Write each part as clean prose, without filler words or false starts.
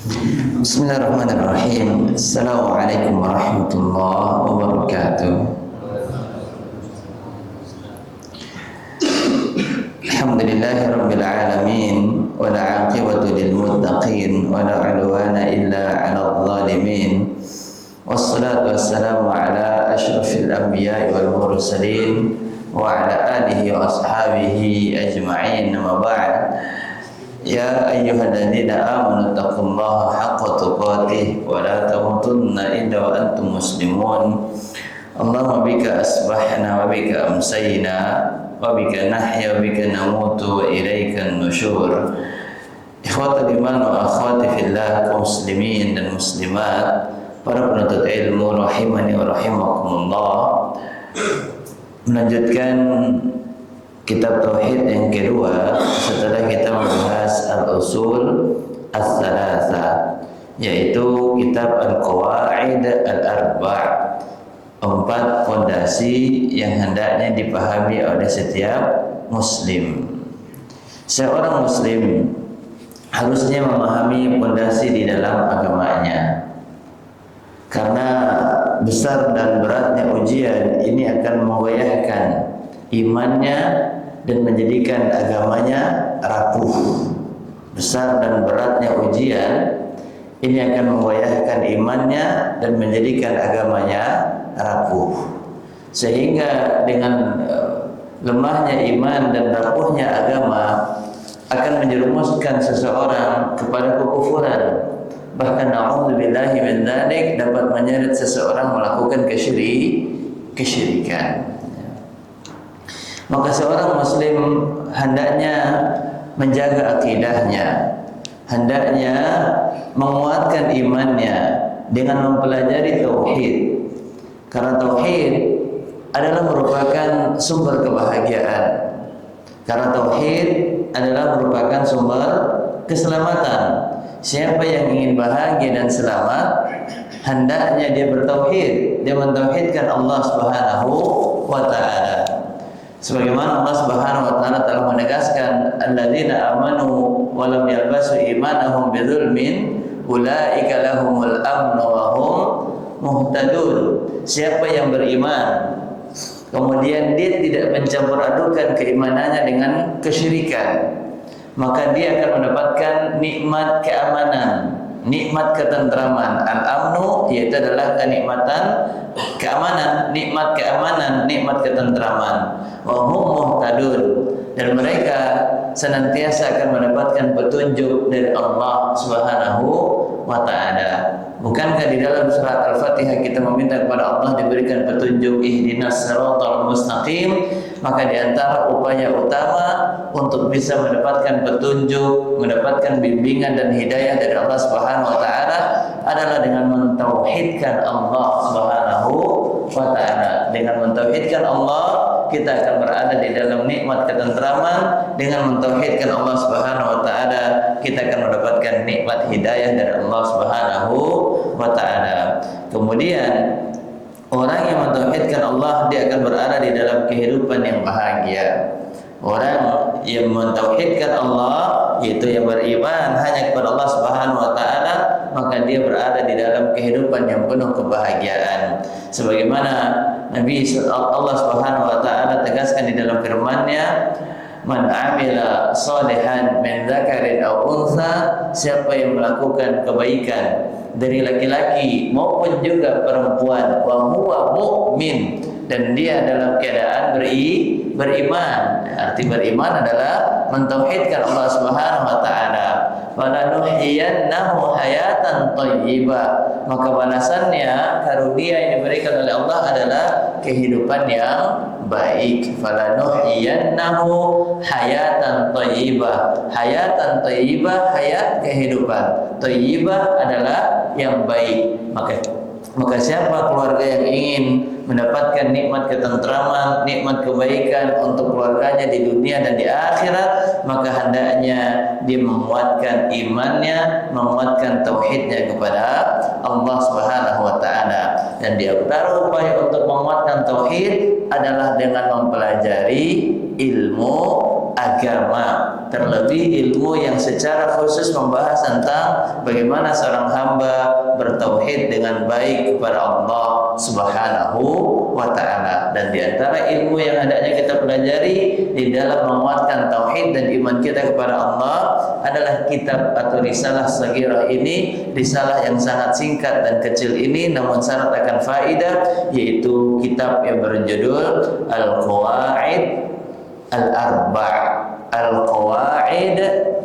Bismillahirrahmanirrahim. Assalamualaikum warahmatullahi wabarakatuh. Alhamdulillahirabbil alamin wal 'aqibatu lil muttaqin wa la 'udwana illa 'alal zalimin. Wassalatu wassalamu ala asyrafil anbiya'i wal mursalin wa ala alihi wa ashabihi ajma'in. Amma ba'd. Ya ayyuhalladzina amanu taqullaha haqqa tuqatih wa la tamutunna illa wa antum muslimun. Allahumma bika asbahna wa bika amsayna wa bika nahya wa bika namutu wa ilaika nusyur. Ikhwatul iman wa akhwati fillah, kaum muslimin dan muslimat, para penuntut ilmu rahimani wa rahimakumullah. Melanjutkan kitab tauhid yang kedua setelah kita membahas al-usul as-salasa, yaitu kitab al-qawaid al-arba', 4 fondasi yang hendaknya dipahami oleh setiap muslim. Seorang muslim harusnya memahami fondasi di dalam agamanya, karena besar dan beratnya ujian ini akan menggoyahkan imannya dan menjadikan agamanya rapuh. Besar dan beratnya ujian ini akan menggoyahkan imannya dan menjadikan agamanya rapuh. Sehingga dengan lemahnya iman dan rapuhnya agama akan menjerumuskan seseorang kepada kekufuran. Bahkan na'udzubillahi min dzalik, dapat menyeret seseorang melakukan kesyirikan. Maka seorang muslim hendaknya menjaga akidahnya, hendaknya menguatkan imannya dengan mempelajari tauhid. Karena tauhid adalah merupakan sumber kebahagiaan. Karena tauhid adalah merupakan sumber keselamatan. Siapa yang ingin bahagia dan selamat, hendaknya dia bertauhid, dia mentauhidkan Allah Subhanahu wa taala. Sebagaimana Allah Subhanahu wa taala telah menegaskan, alladzina amanu wa lam yalbasu imanahum bidzulmin ulaika lahumul amnu wa hum muhtadun. Siapa yang beriman kemudian dia tidak mencampur adukan keimanannya dengan kesyirikan, maka dia akan mendapatkan nikmat keamanan, nikmat ketentraman. Al-amnu yaitu adalah kenikmatan keamanan, nikmat keamanan, nikmat ketentraman. Wa hum muhtadun, dan mereka senantiasa akan mendapatkan petunjuk dari Allah Subhanahu wa taala. Bukankah di dalam surat Al-Fatihah kita meminta kepada Allah diberikan petunjuk, ihdinas siratal mustaqim? Maka di antara upaya utama untuk bisa mendapatkan petunjuk, mendapatkan bimbingan dan hidayah dari Allah Subhanahu wa taala adalah dengan mentauhidkan Allah Subhanahu wa taala. Dengan mentauhidkan Allah, kita akan berada di dalam nikmat ketentraman. Dengan mentauhidkan Allah Subhanahu wa taala, kita akan mendapatkan nikmat hidayah dari Allah Subhanahu wa taala. Kemudian orang yang mentauhidkan Allah, dia akan berada di dalam kehidupan yang bahagia. Orang yang mentauhidkan Allah, yaitu yang beriman hanya kepada Allah Subhanahu wa taala, maka dia berada di dalam kehidupan yang penuh kebahagiaan. Sebagaimana Nabi Allah Subhanahu wa taala tegaskan di dalam firman-Nya, man amila salihan min dzakarin aw untha, siapa yang melakukan kebaikan dari laki-laki maupun juga perempuan, wa huwa mu'min, dan dia dalam keadaan beriman. Arti beriman adalah mentauhidkan Allah Subhanahu wa taala. Falanuhyiyannahu hayatan thayyibah, maka balasannya, karunia yang diberikan oleh Allah adalah kehidupan yang baik. Falanuhyiyannahu hayatan thayyibah. Hayatan thayyibah, hayat kehidupan. Thayyibah adalah yang baik. Maka siapa keluarga yang ingin mendapatkan nikmat ketentraman, nikmat kebaikan untuk keluarganya di dunia dan di akhirat, maka hendaknya dia menguatkan imannya, menguatkan tauhidnya kepada Allah Subhanahu wa taala. Dan di antara upaya untuk menguatkan tauhid adalah dengan mempelajari ilmu agama, terlebih ilmu yang secara khusus membahas tentang bagaimana seorang hamba bertauhid dengan baik kepada Allah Subhanahu wa ta'ala. Dan di antara ilmu yang hendaknya kita pelajari di dalam menguatkan tauhid dan iman kita kepada Allah adalah kitab atau risalah saghirah ini, risalah yang sangat singkat dan kecil ini namun syarat akan faidah, yaitu kitab yang berjudul Al-Qawaid Al-Arba'. Al-Qawaid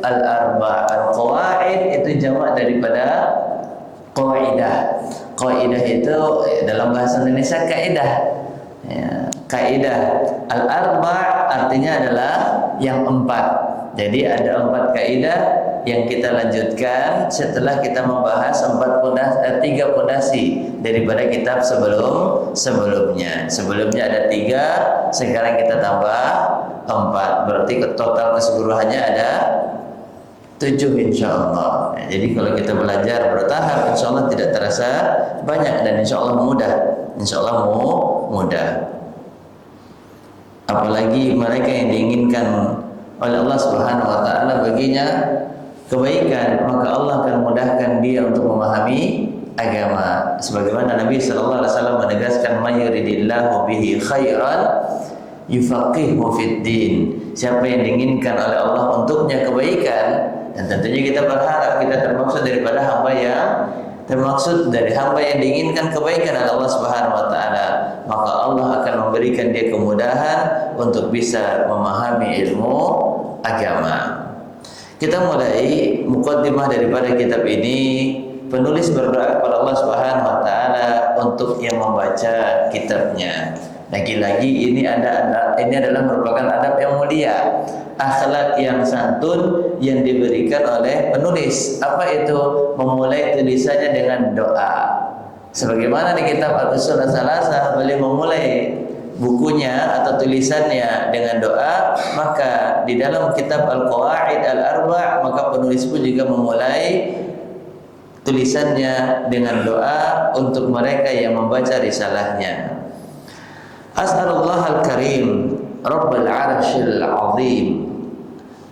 Al-Arba'. Al-Qawaid itu jamak daripada qaidah. Qaidah itu dalam bahasa Indonesia kaidah. Ya, kaidah. Al-Arba' artinya adalah yang 4. Jadi ada 4 kaidah yang kita lanjutkan setelah kita membahas 3 pondasi daripada kitab sebelumnya. Sebelumnya ada 3, sekarang kita tambah 4. Berarti total keseluruhannya ada 7 insyaallah. Ya, jadi kalau kita belajar bertahap insyaallah tidak terasa banyak dan insyaallah mudah. Insyaallah mudah. Apalagi mereka yang diinginkan oleh Allah Subhanahu wa taala baginya kebaikan, maka Allah akan mudahkan dia untuk memahami agama. Sebagaimana Nabi sallallahu alaihi wasallam menegaskan, "May yuridillahu bihi khairan yufaqihu fid din." Siapa yang diinginkan oleh Allah untuknya kebaikan, dan tentunya kita berharap kita termaksud dari hamba yang diinginkan kebaikan oleh Allah Subhanahu wa taala, maka Allah akan memberikan dia kemudahan untuk bisa memahami ilmu agama. Kita mulai muqaddimah daripada kitab ini. Penulis berdoa kepada Allah Subhanahu wa taala untuk yang membaca kitabnya. Lagi-lagi ini adalah merupakan adab yang mulia, akhlak yang santun yang diberikan oleh penulis. Apa itu? Memulai tulisannya dengan doa. Sebagaimana di kitab Al-Usul Ats-Tsalatsah beliau memulai bukunya atau tulisannya dengan doa, maka di dalam kitab Al-Qawaid Al-Arba' maka penulis pun juga memulai tulisannya dengan doa untuk mereka yang membaca risalahnya. As'alullah al-karim Rabbal arshil azim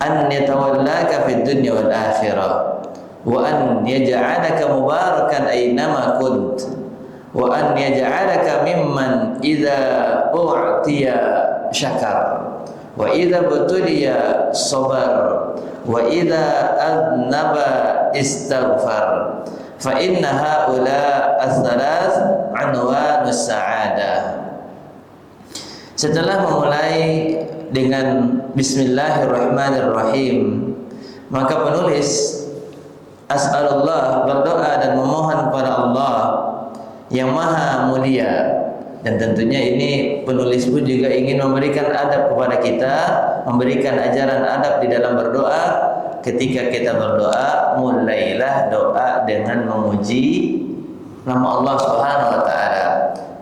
an yatawallaka fid dunya wal akhirah wa an yaj'alaka mubarakan aynama kunt wa an yaj'alaka mimman idza u'tiya syakar wa idza butuliya sabar wa idza adnaba istaghfar fa inna haula as-thalath unwanus sa'adah. Setelah memulai dengan Bismillahirrahmanirrahim, maka penulis as'alullah berdoa dan memohon kepada Allah yang maha mulia. Dan tentunya ini penulis pun juga ingin memberikan adab kepada kita, memberikan ajaran adab di dalam berdoa. Ketika kita berdoa, mulailah doa dengan memuji nama Allah Subhanahu wa taala.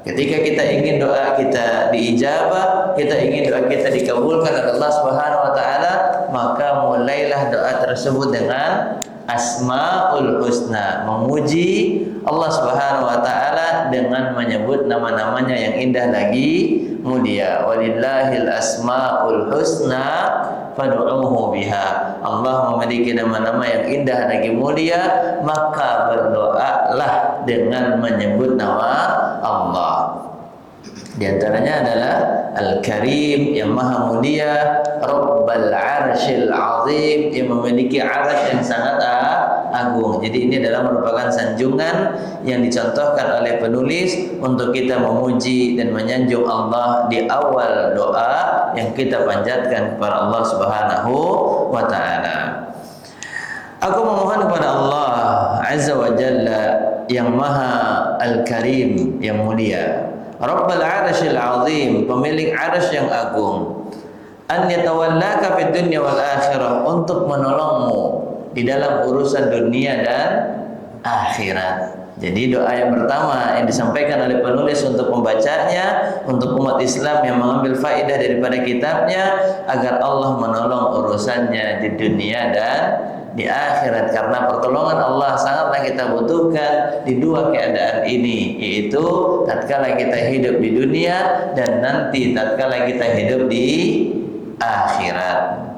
Ketika kita ingin doa kita diijabah, kita ingin doa kita dikabulkan oleh Allah Subhanahu wa taala, maka mulailah doa tersebut dengan Asmaul Husna, memuji Allah Subhanahu wa taala dengan menyebut nama-namanya yang indah lagi mulia. Walillahil asmaul husna fad'uuhu biha. Allah memiliki nama-nama yang indah lagi mulia, maka berdoalah dengan menyebut nama Allah. Di antaranya adalah Al-Karim yang maha mulia, Rabbal arshil azim yang memiliki arsy yang sangat agung. Jadi ini adalah merupakan sanjungan yang dicontohkan oleh penulis untuk kita memuji dan menyanjung Allah di awal doa yang kita panjatkan kepada Allah Subhanahu wa taala. Aku memohon kepada Allah Azza wa Jalla yang maha Al-Karim yang mulia, Rabbal arshil azim, pemilik arsy yang agung, an yatawallaka fid dunya wal akhirah, untuk menolongmu di dalam urusan dunia dan akhirat. Jadi doa yang pertama yang disampaikan oleh penulis untuk pembacanya, untuk umat Islam yang mengambil faedah daripada kitabnya, agar Allah menolong urusannya di dunia dan di akhirat, karena pertolongan Allah sangatlah kita butuhkan di dua keadaan ini, yaitu tatkala kita hidup di dunia dan nanti tatkala kita hidup di akhirat.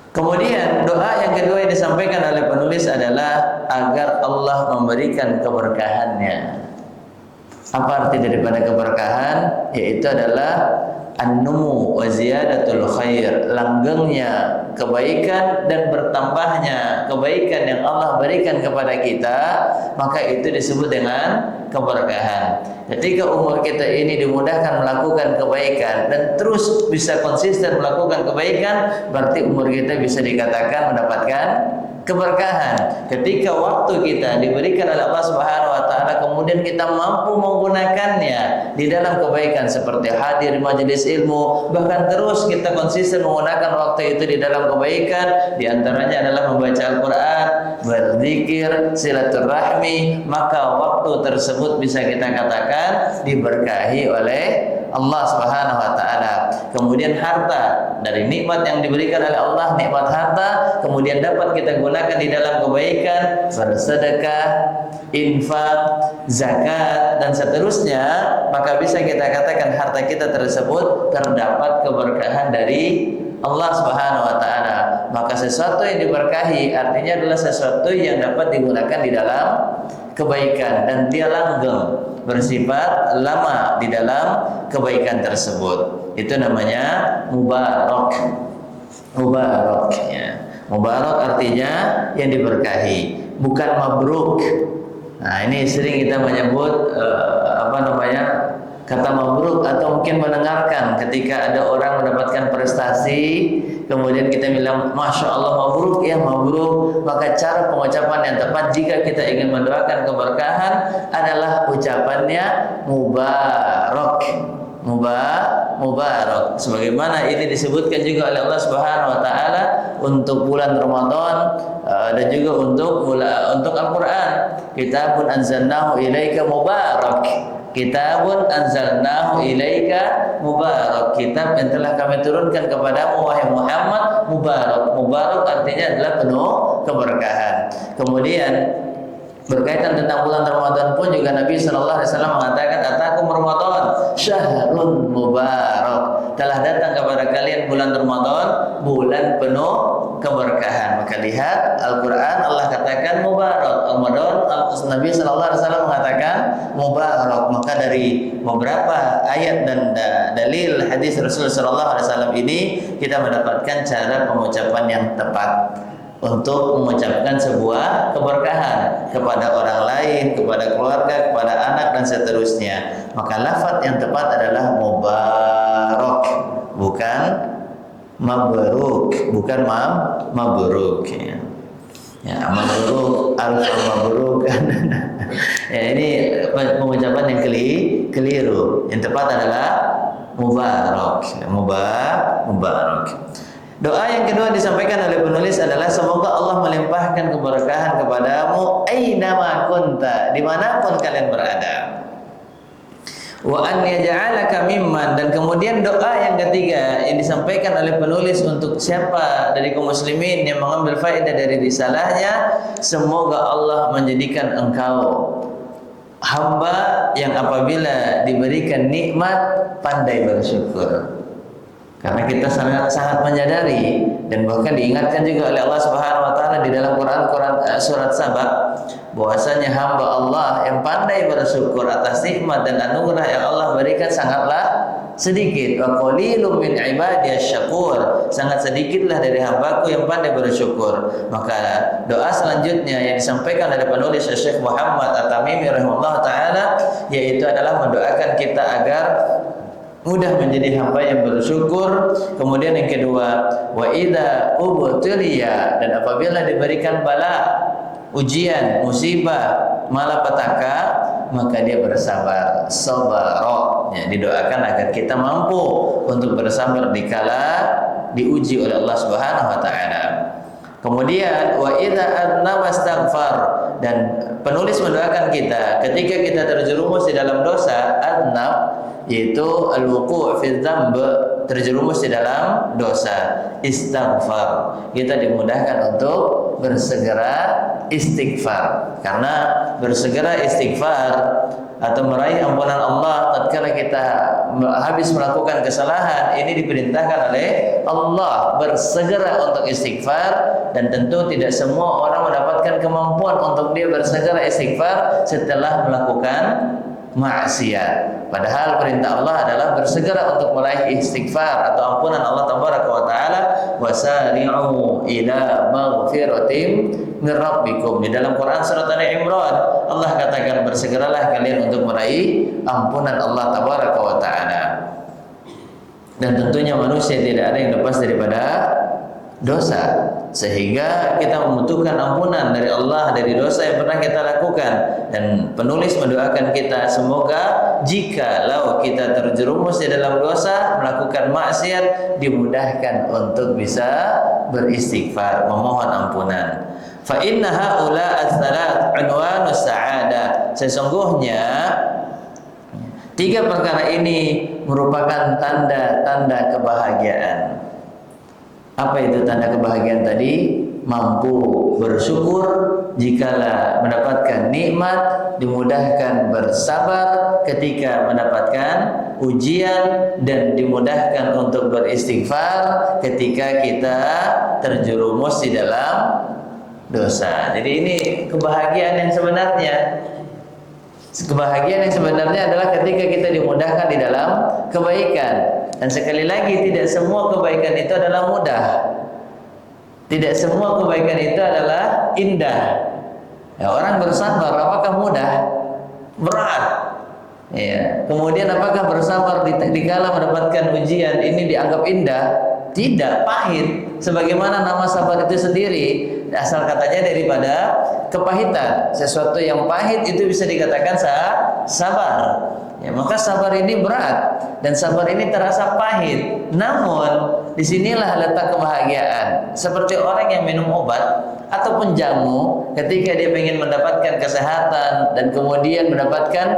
Kemudian doa yang kedua yang disampaikan oleh penulis adalah agar Allah memberikan keberkahannya. Apa arti daripada keberkahan? Yaitu adalah an-numu wa ziyadatul khair, langgengnya kebaikan dan bertambahnya kebaikan yang Allah berikan kepada kita, maka itu disebut dengan keberkahan. Ketika umur kita ini dimudahkan melakukan kebaikan dan terus bisa konsisten melakukan kebaikan, berarti umur kita bisa dikatakan mendapatkan keberkahan. Ketika waktu kita diberikan oleh Allah Subhanahu wa taala kemudian kita mampu menggunakannya di dalam kebaikan seperti hadir di majelis ilmu, bahkan terus kita konsisten menggunakan waktu itu di dalam kebaikan, di antaranya adalah membaca Al-Qur'an, berzikir, silaturahmi, maka waktu tersebut bisa kita katakan diberkahi oleh Allah Subhanahu wa taala. Kemudian harta, dari nikmat yang diberikan oleh Allah, nikmat harta, kemudian dapat kita gunakan di dalam kebaikan, bersedekah, infak, zakat dan seterusnya, maka bisa kita katakan harta kita tersebut terdapat keberkahan dari Allah Subhanahu wa taala. Maka sesuatu yang diberkahi artinya adalah sesuatu yang dapat digunakan di dalam kebaikan dan dia langgeng, bersifat lama di dalam kebaikan tersebut. Itu namanya mubarak. Mubarak ya. Mubarak artinya yang diberkahi, bukan mabruk. Nah, ini sering kita menyebut kata mabruk, atau mungkin mendengarkan ketika ada orang mendapatkan prestasi, kemudian kita bilang Masya Allah mabruk, ya mabruk. Maka cara pengucapan yang tepat jika kita ingin mendoakan keberkahan adalah ucapannya mubarak. Mubarak. Sebagaimana ini disebutkan juga oleh Allah Subhanahu wa taala untuk bulan Ramadan dan juga untuk Al-Qur'an. Kitabun anzalnahu ilaika mubarak. Kitabun anzalnahu ilaika mubarak. Kitab yang telah kami turunkan kepadamu wahai Muhammad mubarak. Mubarak artinya adalah penuh keberkahan. Kemudian berkaitan tentang bulan Ramadan pun juga Nabi sallallahu alaihi wasallam mengatakan atakum Ramadan syahrun mubarak. Telah datang kepada kalian bulan Ramadan, bulan penuh keberkahan. Maka lihat Al-Qur'an Allah katakan mubarak. Ramadan Nabi sallallahu alaihi wasallam mengatakan mubarak. Maka dari beberapa ayat dan dalil hadis Rasul sallallahu alaihi wasallam ini kita mendapatkan cara pengucapan yang tepat untuk mengucapkan sebuah keberkahan kepada orang lain, kepada keluarga, kepada anak dan seterusnya. Maka lafaz yang tepat adalah mubarak, bukan mabruk, bukan mabruk ya. Ya, mabruk, mabruk. Ya, ini pengucapan yang keliru. Yang tepat adalah mubarak, mubarak. Doa yang kedua disampaikan oleh penulis adalah semoga Allah melimpahkan keberkahan kepadamu ainama kunta, dimanapun kalian berada. Wa an yaj'alaka mimman, dan kemudian doa yang ketiga yang disampaikan oleh penulis untuk siapa dari kaum muslimin yang mengambil faedah dari risalahnya, semoga Allah menjadikan engkau hamba yang apabila diberikan nikmat pandai bersyukur. Karena kita sangat menyadari dan bahkan diingatkan juga oleh Allah Subhanahu wa taala di dalam Quran surat Saba bahwasanya hamba Allah yang pandai bersyukur atas nikmat dan anugerah yang Allah berikan sangatlah sedikit. Wa qalilum min ibadiyasy syakur, sangat sedikitlah dari hambaku yang pandai bersyukur. Maka doa selanjutnya yang disampaikan oleh penulis Syekh Muhammad At-Tamimi rahimahullah taala yaitu adalah mendoakan kita agar mudah menjadi hamba yang bersyukur. Kemudian yang kedua, wa idza ubtuliya, dan apabila diberikan bala, ujian, musibah, malapetaka, maka dia bersabar. Sabara, ya, didoakan agar kita mampu untuk bersabar dikala diuji oleh Allah Subhanahu wa taala. Kemudian wa idza adnaba astaghfar, dan penulis mendoakan kita ketika kita terjerumus di dalam dosa. Adnab yaitu al-wuqu' fi dzamb, terjerumus di dalam dosa. Istighfar, kita dimudahkan untuk bersegera istighfar. Karena bersegera istighfar atau meraih ampunan Allah tatkala kita habis melakukan kesalahan, ini diperintahkan oleh Allah bersegera untuk istighfar. Dan tentu tidak semua orang mendapatkan kemampuan untuk dia bersegera istighfar setelah melakukan maksiat. Padahal perintah Allah adalah bersegera untuk meraih istighfar atau ampunan Allah tabaraka wa taala. Wasari'u ila maghfiratin min rabbikum. Di dalam Quran surat Ali Imran Allah katakan bersegeralah kalian untuk meraih ampunan Allah tabaraka wa taala. Dan tentunya manusia tidak ada yang lepas daripada dosa, sehingga kita membutuhkan ampunan dari Allah dari dosa yang pernah kita lakukan. Dan penulis mendoakan kita semoga jikalau kita terjerumus di dalam dosa, melakukan maksiat, dimudahkan untuk bisa beristighfar, memohon ampunan. Fa inna haula ats-tsalat unwanus sa'adah. Sesungguhnya tiga perkara ini merupakan tanda-tanda kebahagiaan. Apa itu tanda kebahagiaan tadi? Mampu bersyukur jikalau mendapatkan nikmat, dimudahkan bersabar ketika mendapatkan ujian, dan dimudahkan untuk beristighfar ketika kita terjerumus di dalam dosa. Jadi ini kebahagiaan yang sebenarnya. Kebahagiaan yang sebenarnya adalah ketika kita dimudahkan di dalam kebaikan. Dan sekali lagi, tidak semua kebaikan itu adalah mudah. Tidak semua kebaikan itu adalah indah. Ya, orang bersabar apakah mudah? Berat. Ya. Kemudian apakah bersabar dikala mendapatkan ujian ini dianggap indah? Tidak, pahit. Sebagaimana nama sabar itu sendiri, asal katanya daripada kepahitan. Sesuatu yang pahit itu bisa dikatakan sabar. Ya, maka sabar ini berat dan sabar ini terasa pahit. Namun disinilah letak kebahagiaan. Seperti orang yang minum obat ataupun jamu, ketika dia ingin mendapatkan kesehatan dan kemudian mendapatkan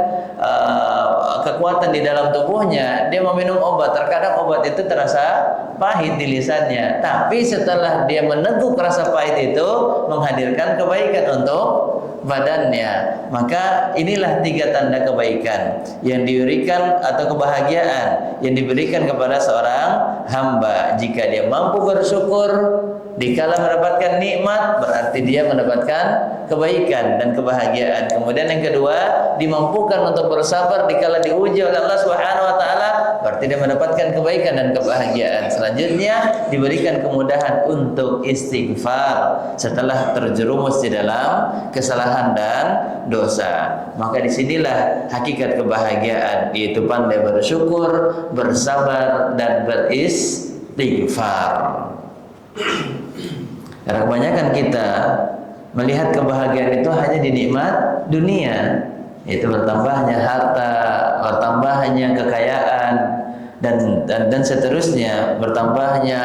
kekuatan di dalam tubuhnya, dia meminum obat. Terkadang obat itu terasa pahit di lisannya, tapi setelah dia meneguk rasa pahit itu, menghadirkan kebaikan untuk badannya. Maka inilah tiga tanda kebaikan yang diberikan atau kebahagiaan yang diberikan kepada seorang hamba. Jika dia mampu bersyukur dikala mendapatkan nikmat, berarti dia mendapatkan kebaikan dan kebahagiaan. Kemudian yang kedua, dimampukan untuk bersabar dikala diuji oleh Allah Subhanahu wa taala, berarti dia mendapatkan kebaikan dan kebahagiaan. Selanjutnya diberikan kemudahan untuk istighfar setelah terjerumus di dalam kesalahan dan dosa. Maka disinilah hakikat kebahagiaan, yaitu pandai bersyukur, bersabar, dan beristighfar. Karena kebanyakan kita melihat kebahagiaan itu hanya di nikmat dunia, yaitu bertambahnya harta, bertambahnya kekayaan, dan seterusnya, bertambahnya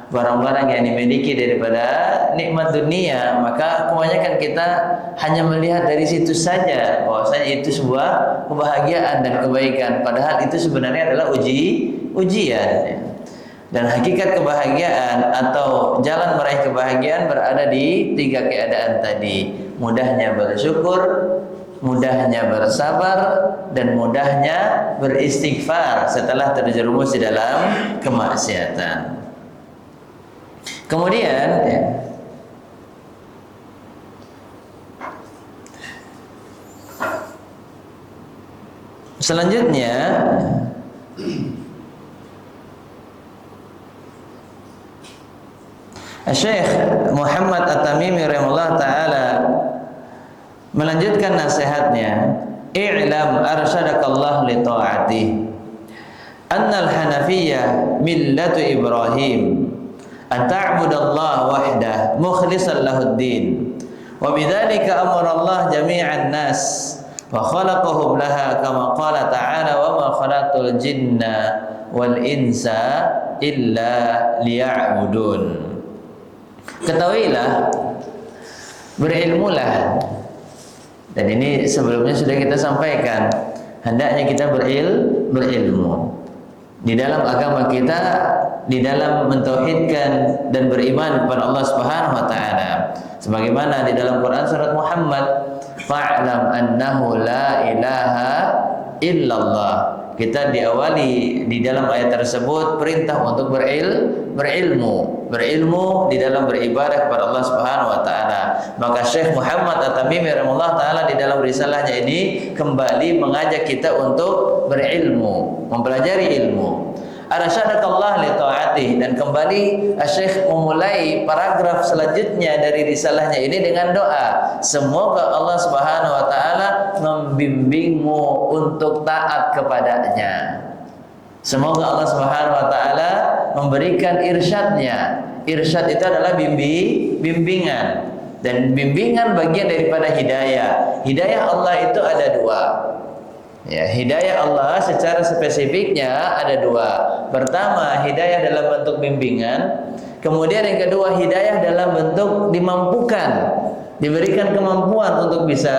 barang-barang yang dimiliki daripada nikmat dunia. Maka kebanyakan kita hanya melihat dari situ saja, bahwasanya itu sebuah kebahagiaan dan kebaikan, padahal itu sebenarnya adalah ujian. Dan hakikat kebahagiaan atau jalan meraih kebahagiaan berada di tiga keadaan tadi: mudahnya bersyukur, mudahnya bersabar, dan mudahnya beristighfar setelah terjerumus di dalam kemaksiatan. Kemudian selanjutnya Syekh Muhammad At-Tamimi rahimahullah ta'ala melanjutkan nasihatnya, i'lam arsyadakallah li ta'atih annal hanafiyyah millatu Ibrahim an ta'budallaha wahdah mukhlishan lahuddin wa bidzalika amara Allah jami'an nas wa khalaqahum laha kama qala ta'ala wa ma khalaqtul jinna wal insa illa liya'budun. Ketahuilah, berilmulah. Dan ini sebelumnya sudah kita sampaikan, hendaknya kita berilmu. Di dalam agama kita di dalam mentauhidkan dan beriman kepada Allah Subhanahu wa taala. Sebagaimana di dalam Quran surat Muhammad, fa'lam annahu la ilaha illallah. Kita diawali di dalam ayat tersebut perintah untuk berilmu di dalam beribadah kepada Allah Subhanahu wa taala. Maka Syekh Muhammad At-Tamimi rahimahullah taala di dalam risalahnya ini kembali mengajak kita untuk berilmu, mempelajari ilmu. Arsyadakallah li ta'atih, dan kembali Syekh memulai paragraf selanjutnya dari risalahnya ini dengan doa. Semoga Allah Subhanahu wa taala membimbingmu untuk taat kepadanya. Semoga Allah Subhanahu wa taala memberikan irsyadnya. Irsyad itu adalah bimbingan, dan bimbingan bagian daripada hidayah. Hidayah Allah itu ada dua. Ya, hidayah Allah secara spesifiknya ada dua. Pertama, hidayah dalam bentuk bimbingan. Kemudian yang kedua, hidayah dalam bentuk dimampukan, diberikan kemampuan untuk bisa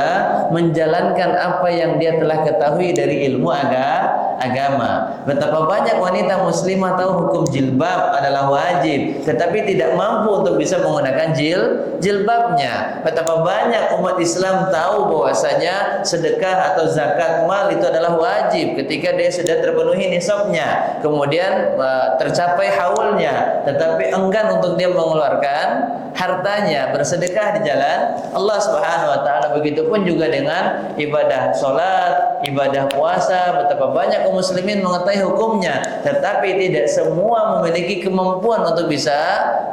menjalankan apa yang dia telah ketahui dari ilmu agama. Betapa banyak wanita muslimah tahu hukum jilbab adalah wajib, tetapi tidak mampu untuk bisa menggunakan jilbabnya. Betapa banyak umat Islam tahu bahwasanya sedekah atau zakat mal itu adalah wajib ketika dia sudah terpenuhi nisabnya, kemudian tercapai haulnya, tetapi enggan untuk dia mengeluarkan hartanya bersedekah di jalan Allah Subhanahu wa taala. Begitupun juga dengan ibadah salat, ibadah puasa. Betapa banyak kaum muslimin mengetahui hukumnya, tetapi tidak semua memiliki kemampuan untuk bisa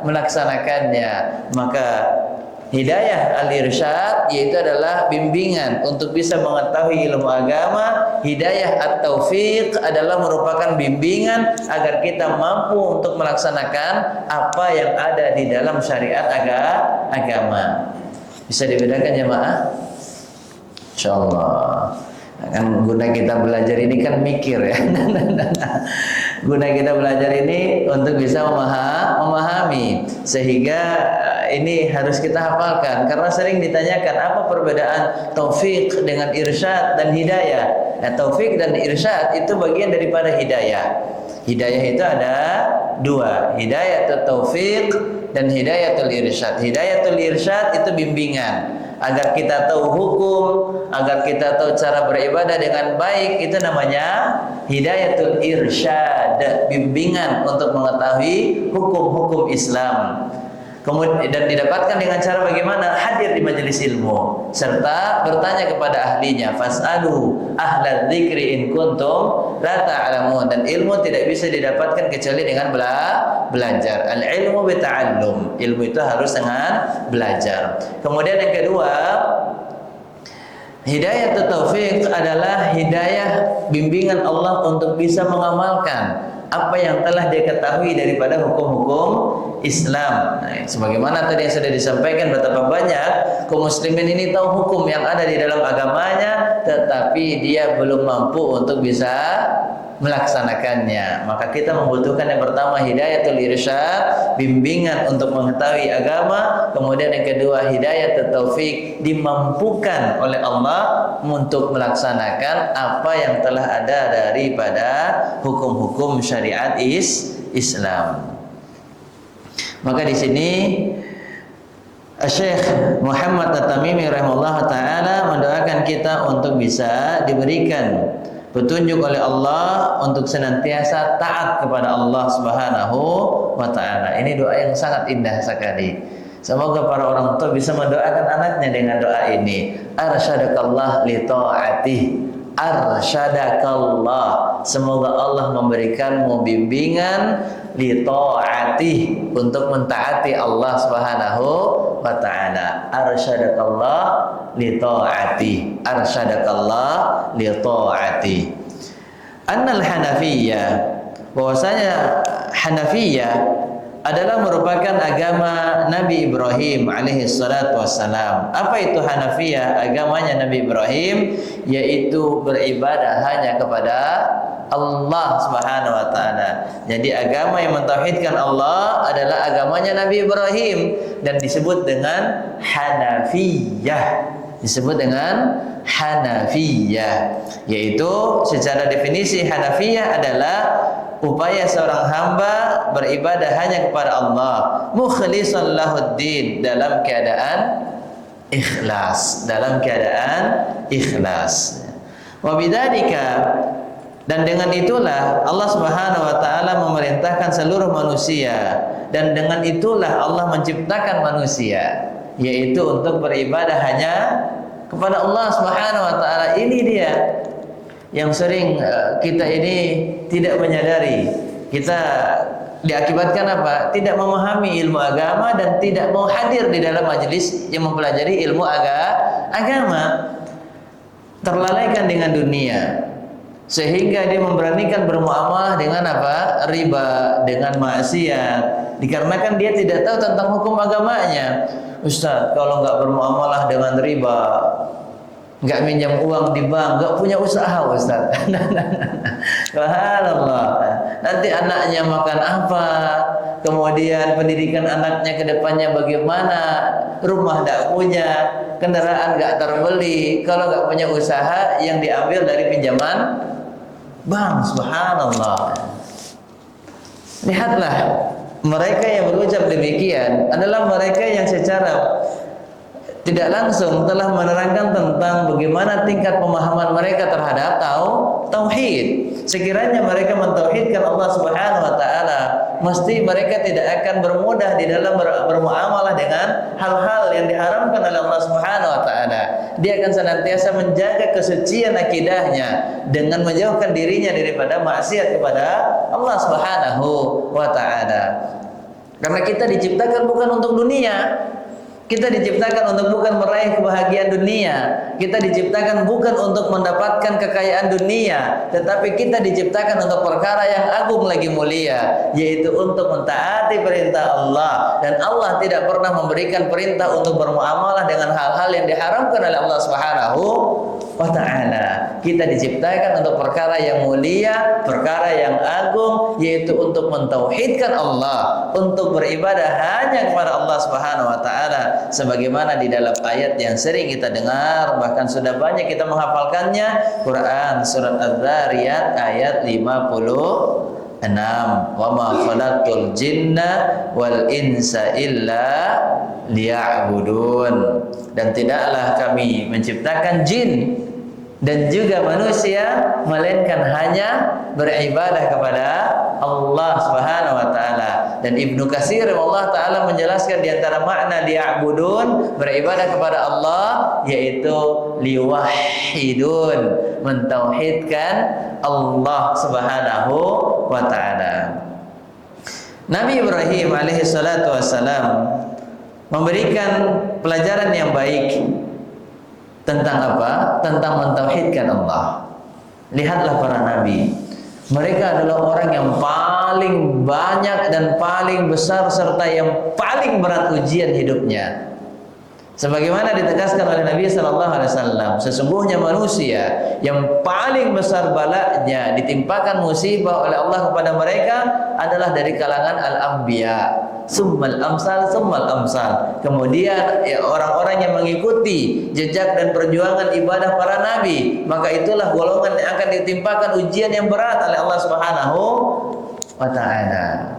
melaksanakannya. Maka hidayah al-irsyad yaitu adalah bimbingan untuk bisa mengetahui ilmu agama. Hidayah at-taufiq adalah merupakan bimbingan agar kita mampu untuk melaksanakan apa yang ada di dalam syariat agama. Bisa dibedakan jemaah? Insyaallah. Kan guna kita belajar ini kan mikir ya. Guna kita belajar ini untuk bisa memahami, sehingga ini harus kita hafalkan, karena sering ditanyakan apa perbedaan taufik dengan irsyad dan hidayah. Nah, taufik dan irsyad itu bagian daripada hidayah. Hidayah itu ada dua, hidayatul taufik dan hidayatul irsyad. Hidayatul irsyad itu bimbingan agar kita tahu hukum, agar kita tahu cara beribadah dengan baik, itu namanya hidayatul irsyad, bimbingan untuk mengetahui hukum-hukum Islam. Kemudian dan didapatkan dengan cara bagaimana? Hadir di majelis ilmu serta bertanya kepada ahlinya. Fas'alu ahlal dzikri in kuntum la ta'lamun. Dan ilmu tidak bisa didapatkan kecuali dengan belajar. Al ilmu bi ta'allum. Ilmu itu harus dengan belajar. Kemudian yang kedua, hidayah taufik adalah hidayah bimbingan Allah untuk bisa mengamalkan apa yang telah dia ketahui daripada hukum-hukum Islam. Nah, sebagaimana tadi yang sudah disampaikan, betapa banyak kaum muslimin ini tahu hukum yang ada di dalam agamanya, tetapi dia belum mampu untuk bisa melaksanakannya. Maka kita membutuhkan yang pertama hidayatul irsyad, bimbingan untuk mengetahui agama. Kemudian yang kedua hidayat taufik, dimampukan oleh Allah untuk melaksanakan apa yang telah ada daripada hukum-hukum syariat Islam. Maka di sini Syekh Muhammad At-Tamimi rahimahullah taala mendoakan kita untuk bisa diberikan petunjuk oleh Allah untuk senantiasa taat kepada Allah Subhanahu wa taala. Ini doa yang sangat indah sekali. Semoga para orang tua bisa mendoakan anaknya dengan doa ini. Arsyadakallah li ta'atih. Arsyadakallah. Semoga Allah memberikanmu bimbingan li ta'atih, untuk mentaati Allah Subhanahu wa taala. Arsyadakallah li ta'atih. Arsyadakallah li ta'atih. Annal Hanafiyah, bahwasanya Hanafiyah adalah merupakan agama Nabi Ibrahim alaihi salatu wassalam. Apa itu Hanafiyah? Agamanya Nabi Ibrahim, yaitu beribadah hanya kepada Allah Subhanahu wa taala. Jadi agama yang mentauhidkan Allah adalah agamanya Nabi Ibrahim dan disebut dengan Hanafiyah. Disebut dengan Hanafiyah, yaitu secara definisi Hanafiyah adalah upaya seorang hamba beribadah hanya kepada Allah, mukhlishan lahuddin, dalam keadaan ikhlas, dalam keadaan ikhlas. Wa bidzalika, dan dengan itulah Allah Subhanahu wa taala memerintahkan seluruh manusia, dan dengan itulah Allah menciptakan manusia, yaitu untuk beribadah hanya kepada Allah Subhanahu wa taala. Ini dia yang sering kita ini tidak menyadari. Kita diakibatkan apa? Tidak memahami ilmu agama dan tidak mau hadir di dalam majelis yang mempelajari ilmu agama. Terlalaikan dengan dunia, sehingga dia memberanikan bermuamalah dengan apa? Riba, dengan maksiat, dikarenakan dia tidak tahu tentang hukum agamanya. Ustaz, kalau nggak bermuamalah dengan riba, nggak minjam uang di bank, nggak punya usaha, Ustaz. Subhanallah. Nanti anaknya makan apa? Kemudian pendidikan anaknya ke depannya bagaimana? Rumah nggak punya, kendaraan nggak terbeli, kalau nggak punya usaha yang diambil dari pinjaman bank. Subhanallah. Lihatlah, mereka yang berucap demikian adalah mereka yang secara tidak langsung telah menerangkan tentang bagaimana tingkat pemahaman mereka terhadap tauhid. Sekiranya mereka mentauhidkan Allah Subhanahu wa taala, mesti mereka tidak akan bermudah di dalam bermuamalah dengan hal-hal yang diharamkan oleh Allah Subhanahu wa taala. Dia akan senantiasa menjaga kesucian akidahnya dengan menjauhkan dirinya daripada maksiat kepada Allah Subhanahu wa taala. Karena kita diciptakan bukan untuk dunia. Kita diciptakan untuk bukan meraih kebahagiaan dunia. Kita diciptakan bukan untuk mendapatkan kekayaan dunia, tetapi kita diciptakan untuk perkara yang agung lagi mulia, yaitu untuk mentaati perintah Allah. Dan Allah tidak pernah memberikan perintah untuk bermuamalah dengan hal-hal yang diharamkan oleh Allah Subhanahu wa ta'ala. Kita diciptakan untuk perkara yang mulia, perkara yang agung, yaitu untuk mentauhidkan Allah, untuk beribadah hanya kepada Allah Subhanahu wa ta'ala, sebagaimana di dalam ayat yang sering kita dengar, bahkan sudah banyak kita menghafalkannya. Quran surat Az-Zariyat ayat 56, wa ma khalaqtul jinna wal insa illa liya'budun, dan tidaklah kami menciptakan jin dan juga manusia melainkan hanya beribadah kepada Allah Subhanahu wa taala. Dan Ibnu Katsir Allah taala menjelaskan di antara makna liya'budun, beribadah kepada Allah, yaitu liwahidun, mentauhidkan Allah Subhanahu wa taala. Nabi Ibrahim alaihi salatu wassalam memberikan pelajaran yang baik tentang apa? Tentang mentauhidkan Allah. Lihatlah para nabi. Mereka adalah orang yang paling banyak dan paling besar serta yang paling berat ujian hidupnya. Sebagaimana ditegaskan oleh Nabi sallallahu alaihi wasallam, sesungguhnya manusia yang paling besar balanya ditimpakan musibah oleh Allah kepada mereka adalah dari kalangan al-anbiya, summal amsal, summal amsal. Kemudian orang-orang yang mengikuti jejak dan perjuangan ibadah para nabi, maka itulah golongan yang akan ditimpakan ujian yang berat oleh Allah Subhanahu wa taala.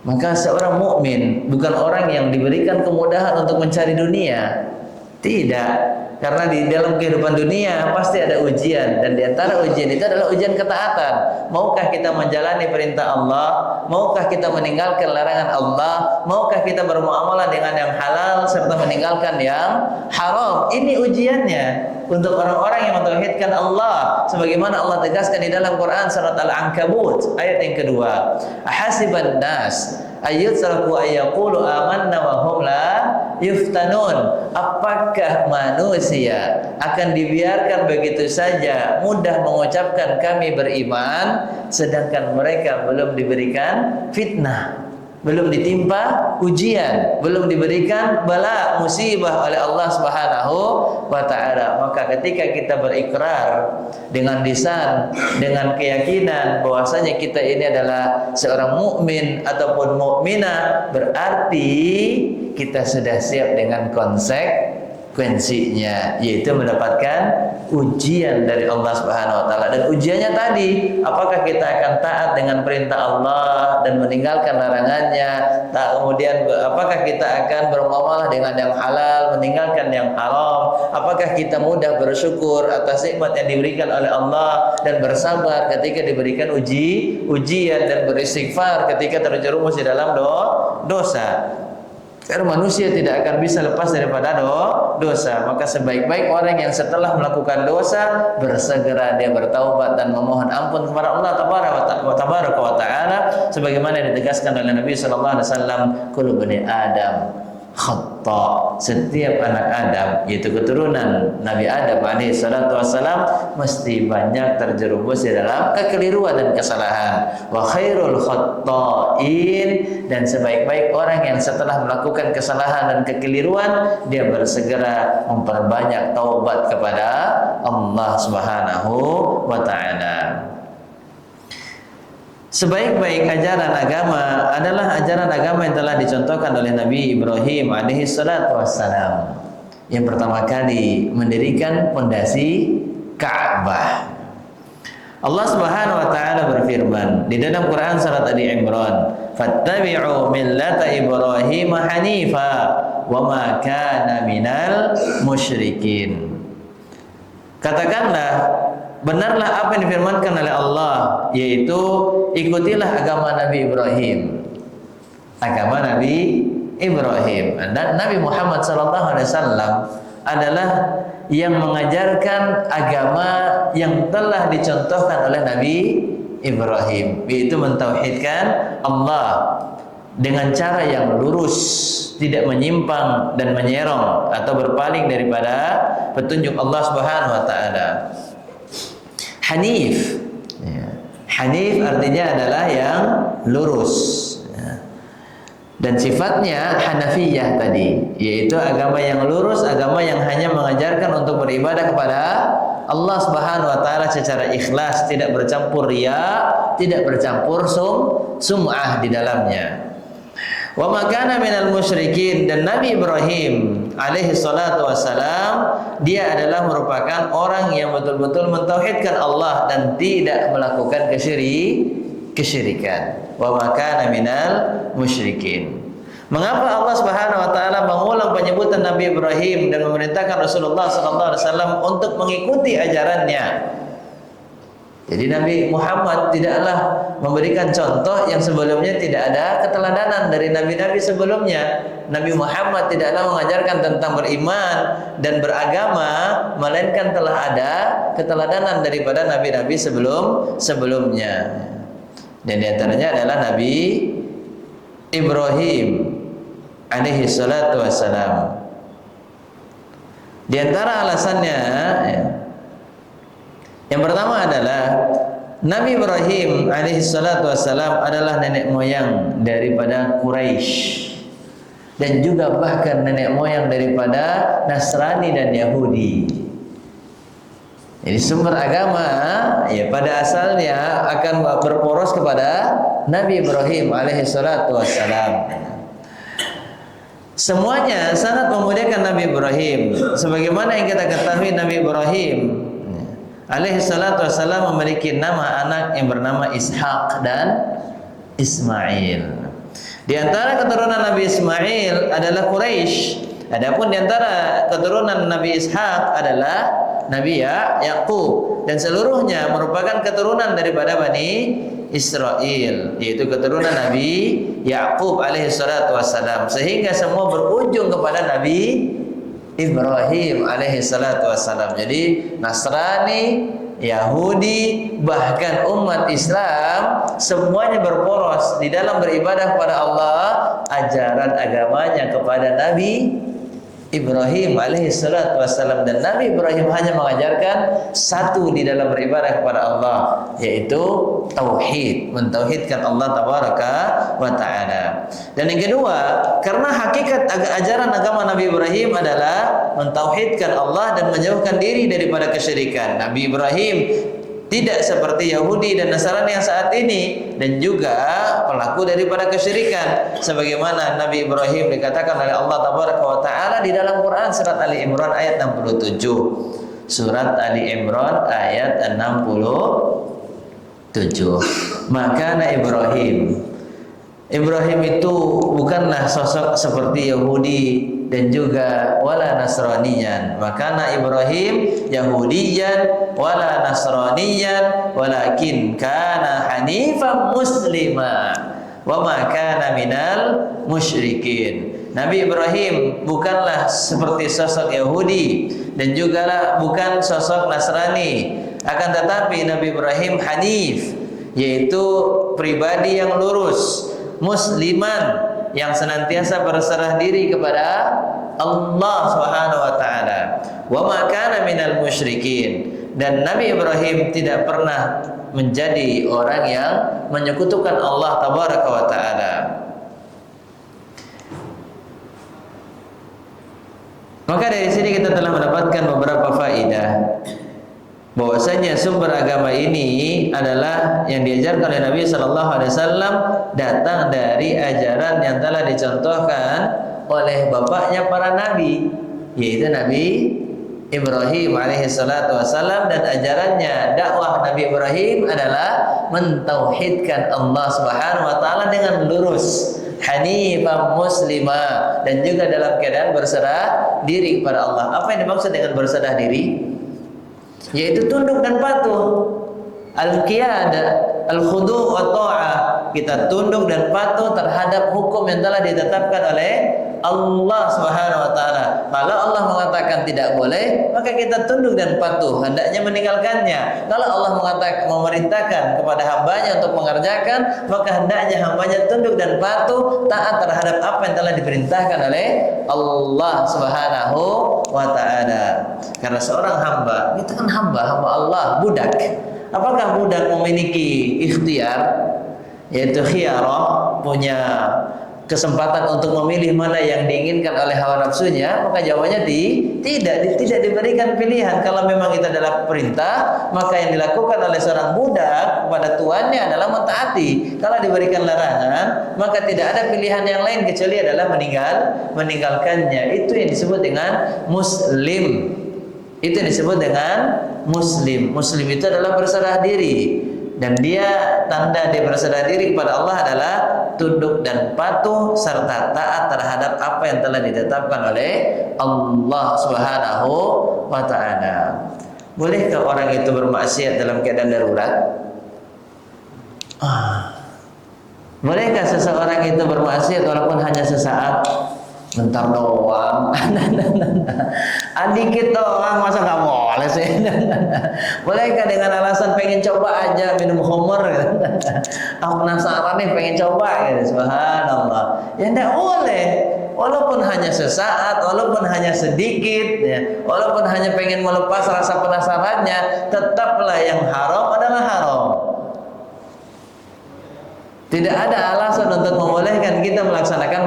Maka seorang mukmin bukan orang yang diberikan kemudahan untuk mencari dunia. Tidak, karena di dalam kehidupan dunia pasti ada ujian, dan di antara ujian itu adalah ujian ketaatan. Maukah kita menjalani perintah Allah? Maukah kita meninggalkan larangan Allah? Maukah kita bermuamalah dengan yang halal serta meninggalkan yang haram? Ini ujiannya untuk orang-orang yang mentauhidkan Allah, sebagaimana Allah tegaskan di dalam Quran surat Al-Ankabut ayat yang kedua. Ahasiban nas ayyutraku ayyaqulu amanna wa hum la yuftanun. Apakah manusia akan dibiarkan begitu saja mudah mengucapkan kami beriman, sedangkan mereka belum diberikan fitnah, belum ditimpa ujian, belum diberikan bala musibah oleh Allah Subhanahu wa taala. Maka ketika kita berikrar dengan lisan, dengan keyakinan bahwasanya kita ini adalah seorang mukmin ataupun mukminah, berarti kita sudah siap dengan konsekuensinya, yaitu mendapatkan ujian dari Allah Subhanahu wa taala. Dan ujiannya tadi, apakah kita akan taat dengan perintah Allah dan meninggalkan larangannya? Kemudian apakah kita akan bermuamalah dengan yang halal, meninggalkan yang haram? Apakah kita mudah bersyukur atas nikmat yang diberikan oleh Allah dan bersabar ketika diberikan ujian dan beristighfar ketika terjerumus di dalam dosa? Karena manusia tidak akan bisa lepas daripada dosa. Maka sebaik-baik orang yang setelah melakukan dosa bersegera dia bertaubat dan memohon ampun kepada Allah tabaraka wa taala, sebagaimana ditegaskan oleh Nabi sallallahu alaihi wasallam, kullu bani Adam khata. Setiap anak Adam, yaitu keturunan Nabi Adam alaihi salatu wasallam, mesti banyak terjerumus di dalam kekeliruan dan kesalahan. Wa khairul khata'in, dan sebaik-baik orang yang setelah melakukan kesalahan dan kekeliruan dia bersegera memperbanyak taubat kepada Allah Subhanahu wa taala. Sebaik-baik ajaran agama adalah ajaran agama yang telah dicontohkan oleh Nabi Ibrahim alaihi salatu wassalam, yang pertama kali mendirikan fondasi Ka'bah. Allah Subhanahu wa taala berfirman di dalam Quran surat Ali Imran, "Fattabi'u millata Ibrahim hanifa wa ma kana minal musyrikin." Katakanlah, benarlah apa yang difirmankan oleh Allah, yaitu ikutilah agama Nabi Ibrahim. Agama Nabi Ibrahim. Dan Nabi Muhammad SAW adalah yang mengajarkan agama yang telah dicontohkan oleh Nabi Ibrahim, yaitu mentauhidkan Allah dengan cara yang lurus, tidak menyimpang dan menyerong atau berpaling daripada petunjuk Allah Subhanahu wa taala. Hanif, Hanif artinya adalah yang lurus, dan sifatnya Hanafiyah tadi, yaitu agama yang lurus, agama yang hanya mengajarkan untuk beribadah kepada Allah Subhanahu wa taala secara ikhlas, tidak bercampur riya, tidak bercampur sum'ah di dalamnya. Wa makana minal musyrikin, dan Nabi Ibrahim alaihi salatu wassalam dia adalah merupakan orang yang betul-betul mentauhidkan Allah dan tidak melakukan kesyirikan. Wa makana minal musyrikin. Mengapa Allah Subhanahu wa taala mengulang penyebutan Nabi Ibrahim dan memerintahkan Rasulullah sallallahu alaihi wasallam untuk mengikuti ajarannya? Jadi Nabi Muhammad tidaklah memberikan contoh yang sebelumnya tidak ada keteladanan dari nabi-nabi sebelumnya. Nabi Muhammad tidaklah mengajarkan tentang beriman dan beragama, melainkan telah ada keteladanan daripada nabi-nabi sebelumnya. Dan di antaranya adalah Nabi Ibrahim alaihi salatu wassalam. Di antara alasannya, yang pertama adalah Nabi Ibrahim alaihi salatu wassalam adalah nenek moyang daripada Quraisy, dan juga bahkan nenek moyang daripada Nasrani dan Yahudi. Jadi sumber agama ya pada asalnya akan berporos kepada Nabi Ibrahim alaihi salatu wassalam. Semuanya sangat memuliakan Nabi Ibrahim. Sebagaimana yang kita ketahui, Nabi Ibrahim alaihi salatu wassalam memiliki nama anak yang bernama Ishaq dan Ismail. Di antara keturunan Nabi Ismail adalah Quraisy. Adapun di antara keturunan Nabi Ishaq adalah Nabi Yaqub, dan seluruhnya merupakan keturunan daripada Bani Israel, yaitu keturunan Nabi Yaqub alaihi salatu wassalam, sehingga semua berujung kepada Nabi Ibrahim alaihi salatu wassalam. Jadi Nasrani, Yahudi, bahkan umat Islam semuanya berporos di dalam beribadah kepada Allah, ajaran agamanya kepada Nabi Ibrahim alaihi salatu wassalam. Dan Nabi Ibrahim hanya mengajarkan satu di dalam beribadah kepada Allah, yaitu tauhid, mentauhidkan Allah tabaraka wa taala. Dan yang kedua, karena hakikat ajaran agama Nabi Ibrahim adalah mentauhidkan Allah dan menjauhkan diri daripada kesyirikan. Nabi Ibrahim tidak seperti Yahudi dan Nasrani yang saat ini, dan juga pelaku daripada kesyirikan sebagaimana Nabi Ibrahim dikatakan oleh Allah Tabaraka wa Ta'ala di dalam Quran surat Ali Imran ayat 67. Surat Ali Imran ayat 67. Maka Ibrahim itu bukanlah sosok seperti Yahudi dan juga wala Nasraniyan. Makana Ibrahim Yahudiyan wala Nasraniyan walakin kana hanifan muslima wa ma kana minal musyrikin. Nabi Ibrahim bukanlah seperti sosok Yahudi dan juga bukan sosok Nasrani, akan tetapi Nabi Ibrahim hanif, yaitu pribadi yang lurus, musliman yang senantiasa berserah diri kepada Allah Subhanahu wa taala. Wa ma kana minal musyrikin. Dan Nabi Ibrahim tidak pernah menjadi orang yang menyekutukan Allah Tabaraka wa taala. Maka dari sini kita telah mendapatkan beberapa faedah bahwasanya sumber agama ini adalah yang diajarkan oleh Nabi Sallallahu Alaihi Wasallam, datang dari ajaran yang telah dicontohkan oleh bapaknya para nabi, yaitu Nabi Ibrahim alaihi salatu wasallam, dan ajarannya dakwah Nabi Ibrahim adalah mentauhidkan Allah Subhanahu wa taala dengan lurus, hanifan muslimah, dan juga dalam keadaan berserah diri kepada Allah. Apa yang dimaksud dengan berserah diri? Yaitu tunduk dan patuh. Al-qiyadah, al-khudu' wa ta'ah. Kita tunduk dan patuh terhadap hukum yang telah ditetapkan oleh Allah Subhanahu wa taala. Kalau Allah mengatakan tidak boleh, maka kita tunduk dan patuh, hendaknya meninggalkannya. Kalau Allah memerintahkan kepada hambanya untuk mengerjakan, maka hendaknya hambanya tunduk dan patuh, taat terhadap apa yang telah diperintahkan oleh Allah Subhanahu wa taala. Karena seorang hamba, itu kan hamba Allah, budak. Apakah budak memiliki ikhtiar, yaitu khiyarah, punya kesempatan untuk memilih mana yang diinginkan oleh hawa nafsunya? Maka jawabannya tidak diberikan pilihan. Kalau memang itu adalah perintah, maka yang dilakukan oleh seorang budak kepada tuannya adalah mentaati. Kalau diberikan larangan, maka tidak ada pilihan yang lain kecuali adalah meninggalkannya. Itu yang disebut dengan muslim. Itu yang disebut dengan muslim. Muslim itu adalah berserah diri. Dan tanda dia berserah diri kepada Allah adalah tunduk dan patuh serta taat terhadap apa yang telah ditetapkan oleh Allah Subhanahu wa taala. Bolehkah orang itu bermaksiat dalam keadaan darurat? Bolehkah seseorang itu bermaksiat walaupun hanya sesaat? Bentar doang, dikit doang, masa nggak boleh sih? Bolehkah dengan alasan pengen coba aja minum khamr? Aku penasaran nih, pengen coba gitu. Subhanallah, ya tidak boleh. Walaupun hanya sesaat, walaupun hanya sedikit, ya, walaupun hanya pengen melepas rasa penasarannya, tetaplah yang haram adalah haram. Tidak ada alasan untuk membolehkan kita melaksanakan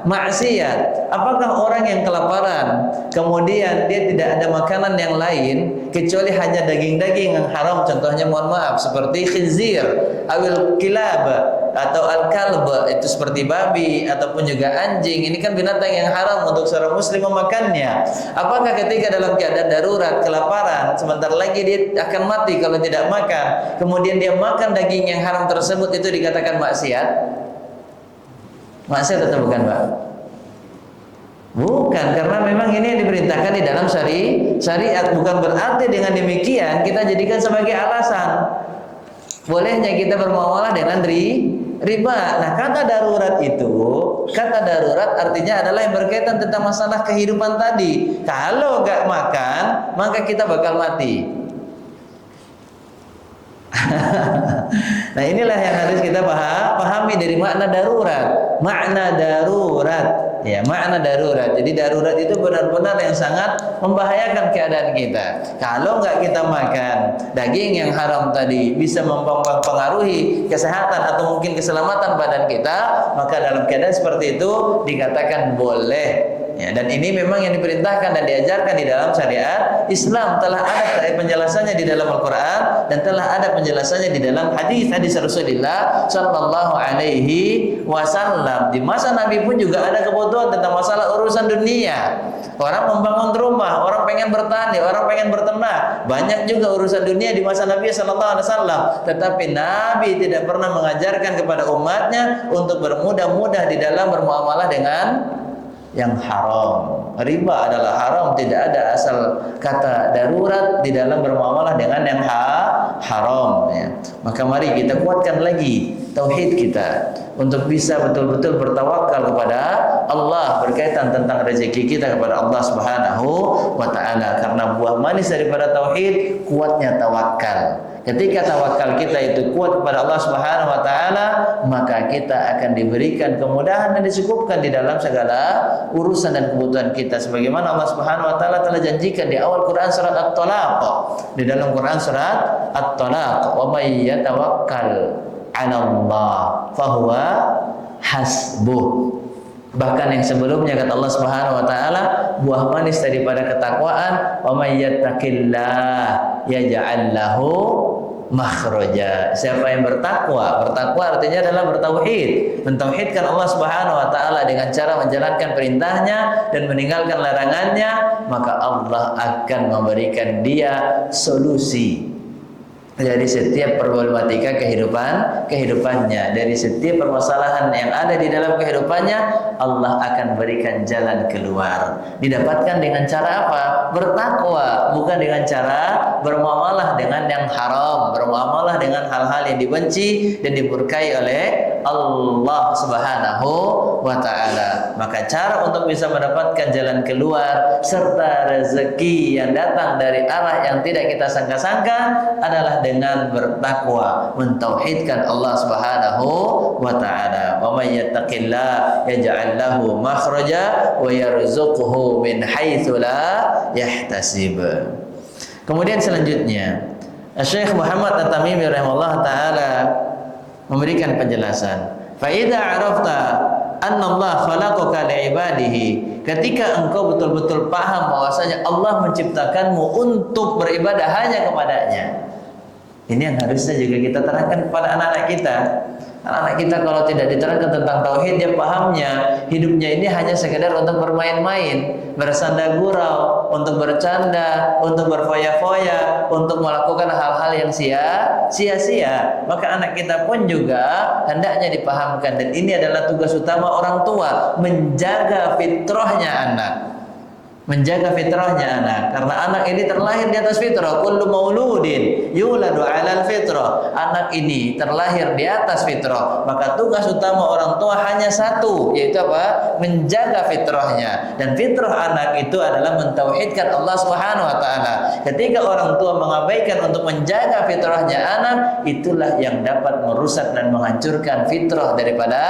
maksiat. Apakah orang yang kelaparan, kemudian dia tidak ada makanan yang lain kecuali hanya daging-daging yang haram, contohnya mohon maaf seperti khinzir, awil kilab atau al-kalb, itu seperti babi ataupun juga anjing. Ini kan binatang yang haram untuk seorang muslim memakannya. Apakah ketika dalam keadaan darurat, kelaparan, sebentar lagi dia akan mati kalau tidak makan, kemudian dia makan daging yang haram tersebut, itu dikatakan maksiat? Maksiat atau bukan, Pak? Bukan, karena memang ini yang diperintahkan di dalam syariat. Bukan berarti dengan demikian kita jadikan sebagai alasan bolehnya kita bermuamalah dengan riba. Nah, kata darurat artinya adalah yang berkaitan tentang masalah kehidupan tadi. Kalau nggak makan, maka kita bakal mati. Nah, inilah yang harus kita pahami dari makna darurat. Makna darurat. Jadi darurat itu benar-benar yang sangat membahayakan keadaan kita. Kalau nggak kita makan daging yang haram tadi, bisa mempengaruhi kesehatan atau mungkin keselamatan badan kita, maka dalam keadaan seperti itu dikatakan boleh. Ya, dan ini memang yang diperintahkan dan diajarkan di dalam syariat Islam. Telah ada penjelasannya di dalam Al-Quran dan telah ada penjelasannya di dalam hadis-hadis Rasulullah Sallallahu Alaihi Wasallam. Di masa Nabi pun juga ada kebutuhan tentang masalah urusan dunia. Orang membangun rumah, orang pengen bertani, orang pengen berternak. Banyak juga urusan dunia di masa Nabi Sallallahu Alaihi Wasallam. Tetapi Nabi tidak pernah mengajarkan kepada umatnya untuk bermudah-mudah di dalam bermuamalah dengan yang haram. Riba adalah haram, tidak ada asal kata darurat di dalam bermuamalah dengan yang haram. Ya. Maka mari kita kuatkan lagi tauhid kita untuk bisa betul-betul bertawakal kepada Allah berkaitan tentang rezeki kita kepada Allah Subhanahu wa taala, karena buah manis daripada tauhid kuatnya tawakal. Ketika tawakal kita itu kuat kepada Allah Subhanahu wa taala, maka kita akan diberikan kemudahan dan disukupkan di dalam segala urusan dan kebutuhan kita, sebagaimana Allah Subhanahu wa taala telah janjikan di awal Quran surat At-Talaq. Di dalam Quran surat At-Talaq, "Wa may yatawakkal 'ala Allah fahuwa hasbuh." Bahkan yang sebelumnya kata Allah Subhanahu wa taala, buah manis daripada ketakwaan, "Wa may yattaqillah yaj'al lahu makhraja." Siapa yang bertakwa, bertakwa artinya adalah bertauhid, mentauhidkan Allah Subhanahu wa taala dengan cara menjalankan perintahnya dan meninggalkan larangannya, maka Allah akan memberikan dia solusi dari setiap problematika kehidupannya, dari setiap permasalahan yang ada di dalam kehidupannya, Allah akan berikan jalan keluar. Didapatkan dengan cara apa? Bertakwa, bukan dengan cara bermuamalah dengan yang haram, bermuamalah dengan hal-hal yang dibenci dan dimurkai oleh Allah Subhanahu wa taala. Maka cara untuk bisa mendapatkan jalan keluar serta rezeki yang datang dari arah yang tidak kita sangka-sangka adalah dengan bertakwa, mentauhidkan Allah Subhanahu wa taala. Wa may yattaqillah yaj'al lahu makhraja wa yarzuqhu min haitsu la yahtasib. Kemudian selanjutnya Syekh Muhammad At-Tamimi rahimahullah taala memberikan penjelasan. Fa idza 'arafta anna Allah khalaqaka li'ibadihi, ketika engkau betul-betul paham bahwasanya Allah menciptakanmu untuk beribadah hanya kepadanya. Ini yang harusnya juga kita terangkan kepada anak-anak kita. Anak-anak kita kalau tidak diterangkan tentang tauhid, dia pahamnya hidupnya ini hanya sekedar untuk bermain-main, bersanda gurau, untuk bercanda, untuk berfoya-foya, untuk melakukan hal-hal yang sia-sia. Maka anak kita pun juga hendaknya dipahamkan, dan ini adalah tugas utama orang tua, menjaga fitrahnya anak. Menjaga fitrahnya anak, karena anak ini terlahir di atas fitrah. Kullu mauludin yuladu 'alal fitrah. Anak ini terlahir di atas fitrah. Maka tugas utama orang tua hanya satu, yaitu apa? Menjaga fitrahnya. Dan fitrah anak itu adalah mentauhidkan Allah Subhanahu wa taala. Ketika orang tua mengabaikan untuk menjaga fitrahnya anak, itulah yang dapat merusak dan menghancurkan fitrah daripada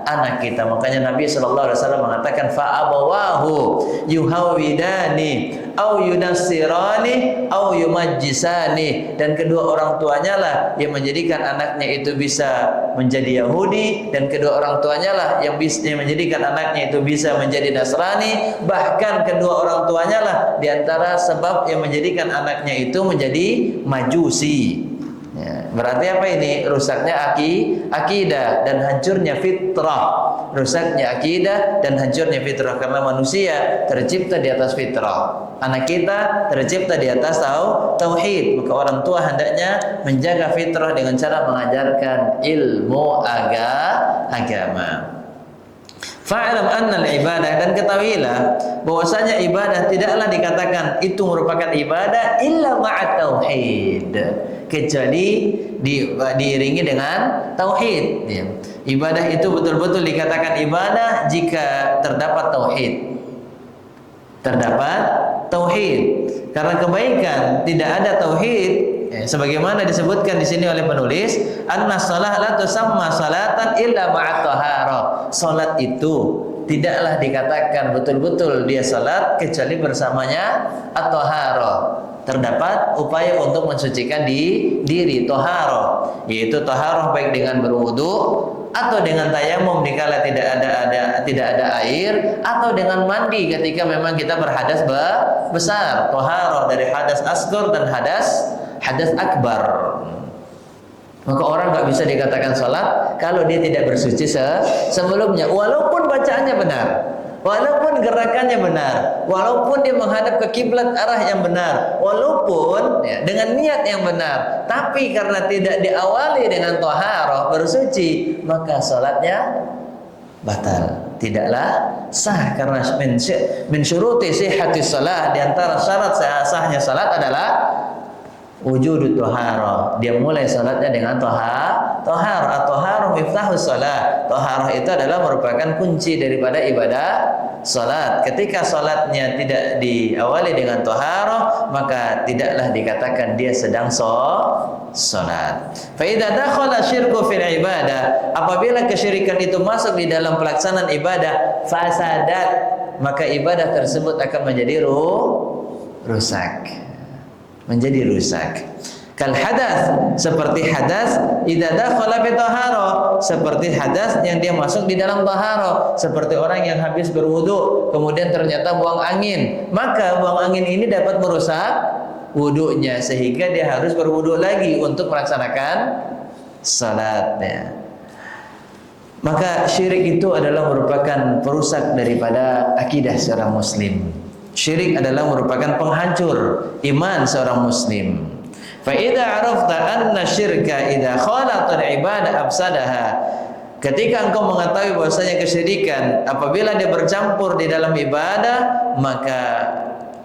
anak kita. Makanya Nabi sallallahu alaihi wasallam mengatakan, fa abawahu yuhawidani au yunassirani au yumajjisani, dan kedua orang tuanya lah yang menjadikan anaknya itu bisa menjadi Yahudi, dan kedua orang tuanya lah yang menjadikan anaknya itu bisa menjadi Nasrani, bahkan kedua orang tuanya lah diantara sebab yang menjadikan anaknya itu menjadi Majusi. Ya, berarti apa ini? Rusaknya akidah dan hancurnya fitrah. Rusaknya akidah dan hancurnya fitrah, karena manusia tercipta di atas fitrah. Anak kita tercipta di atas tauhid. Maka orang tua hendaknya menjaga fitrah dengan cara mengajarkan ilmu agama. Fa'lam anna al-ibadah, dan ketahuilah bahwasanya ibadah tidaklah dikatakan itu merupakan ibadah illa ma'at tauhid, kecuali diiringi dengan tauhid. Ya. Ibadah itu betul-betul dikatakan ibadah jika terdapat tauhid. Terdapat tauhid. Karena kebaikan tidak ada tauhid, sebagaimana disebutkan di sini oleh penulis, anna shalah la tusamma salatan illa ma'at taharah. Salat itu tidaklah dikatakan betul-betul dia salat kecuali bersamanya at-taharah. Terdapat upaya untuk mensucikan diri, taharah, yaitu taharah baik dengan berwudu, atau dengan tayamum dikala tidak ada air, atau dengan mandi ketika memang kita berhadas besar, thaharah dari hadas asghar dan hadas akbar. Maka orang nggak bisa dikatakan sholat kalau dia tidak bersuci sebelumnya, walaupun bacaannya benar, walaupun gerakannya benar, walaupun dia menghadap ke kiblat arah yang benar, walaupun ya, dengan niat yang benar, tapi karena tidak diawali dengan thaharah bersuci, maka sholatnya batal, tidaklah sah. Karena min syuruti sihhatis shalah, di antara syarat sahnya salat adalah wujudut thaharah. Dia mulai salatnya dengan thaharah. At-thaharah miftahus shalah. Thaharah itu adalah merupakan kunci daripada ibadah salat. Ketika salatnya tidak diawali dengan thaharah, maka tidaklah dikatakan dia sedang salat. Fa idza dakhala syirku fil ibadah, apabila kesyirikan itu masuk di dalam pelaksanaan ibadah, fasadat, maka ibadah tersebut akan menjadi rusak. Menjadi rusak. Kal hadas, seperti hadas idza dakhala fi thaharah, seperti hadas yang dia masuk di dalam thaharah, seperti orang yang habis berwudu kemudian ternyata buang angin, maka buang angin ini dapat merusak wudunya sehingga dia harus berwudu lagi untuk melaksanakan salatnya. Maka syirik itu adalah merupakan perusak daripada akidah seorang muslim. Syirik adalah merupakan penghancur iman seorang muslim. Fa idza arafta anna syirka idza khalata al-ibadah afsadaha. Ketika engkau mengetahui bahwasanya kesyirikan apabila dia bercampur di dalam ibadah, maka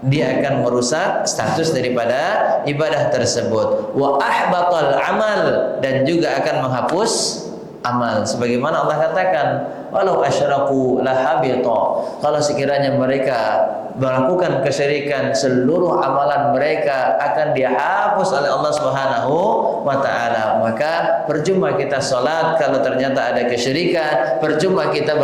dia akan merusak status daripada ibadah tersebut. Wa ahbatal amal, dan juga akan menghapus amal. Sebagaimana Allah katakan, walau asyraku lahabita, kalau sekiranya mereka melakukan kesyirikan, seluruh amalan mereka akan dihapus oleh Allah Subhanahu wa taala. Maka percuma kita salat kalau ternyata ada kesyirikan, percuma kita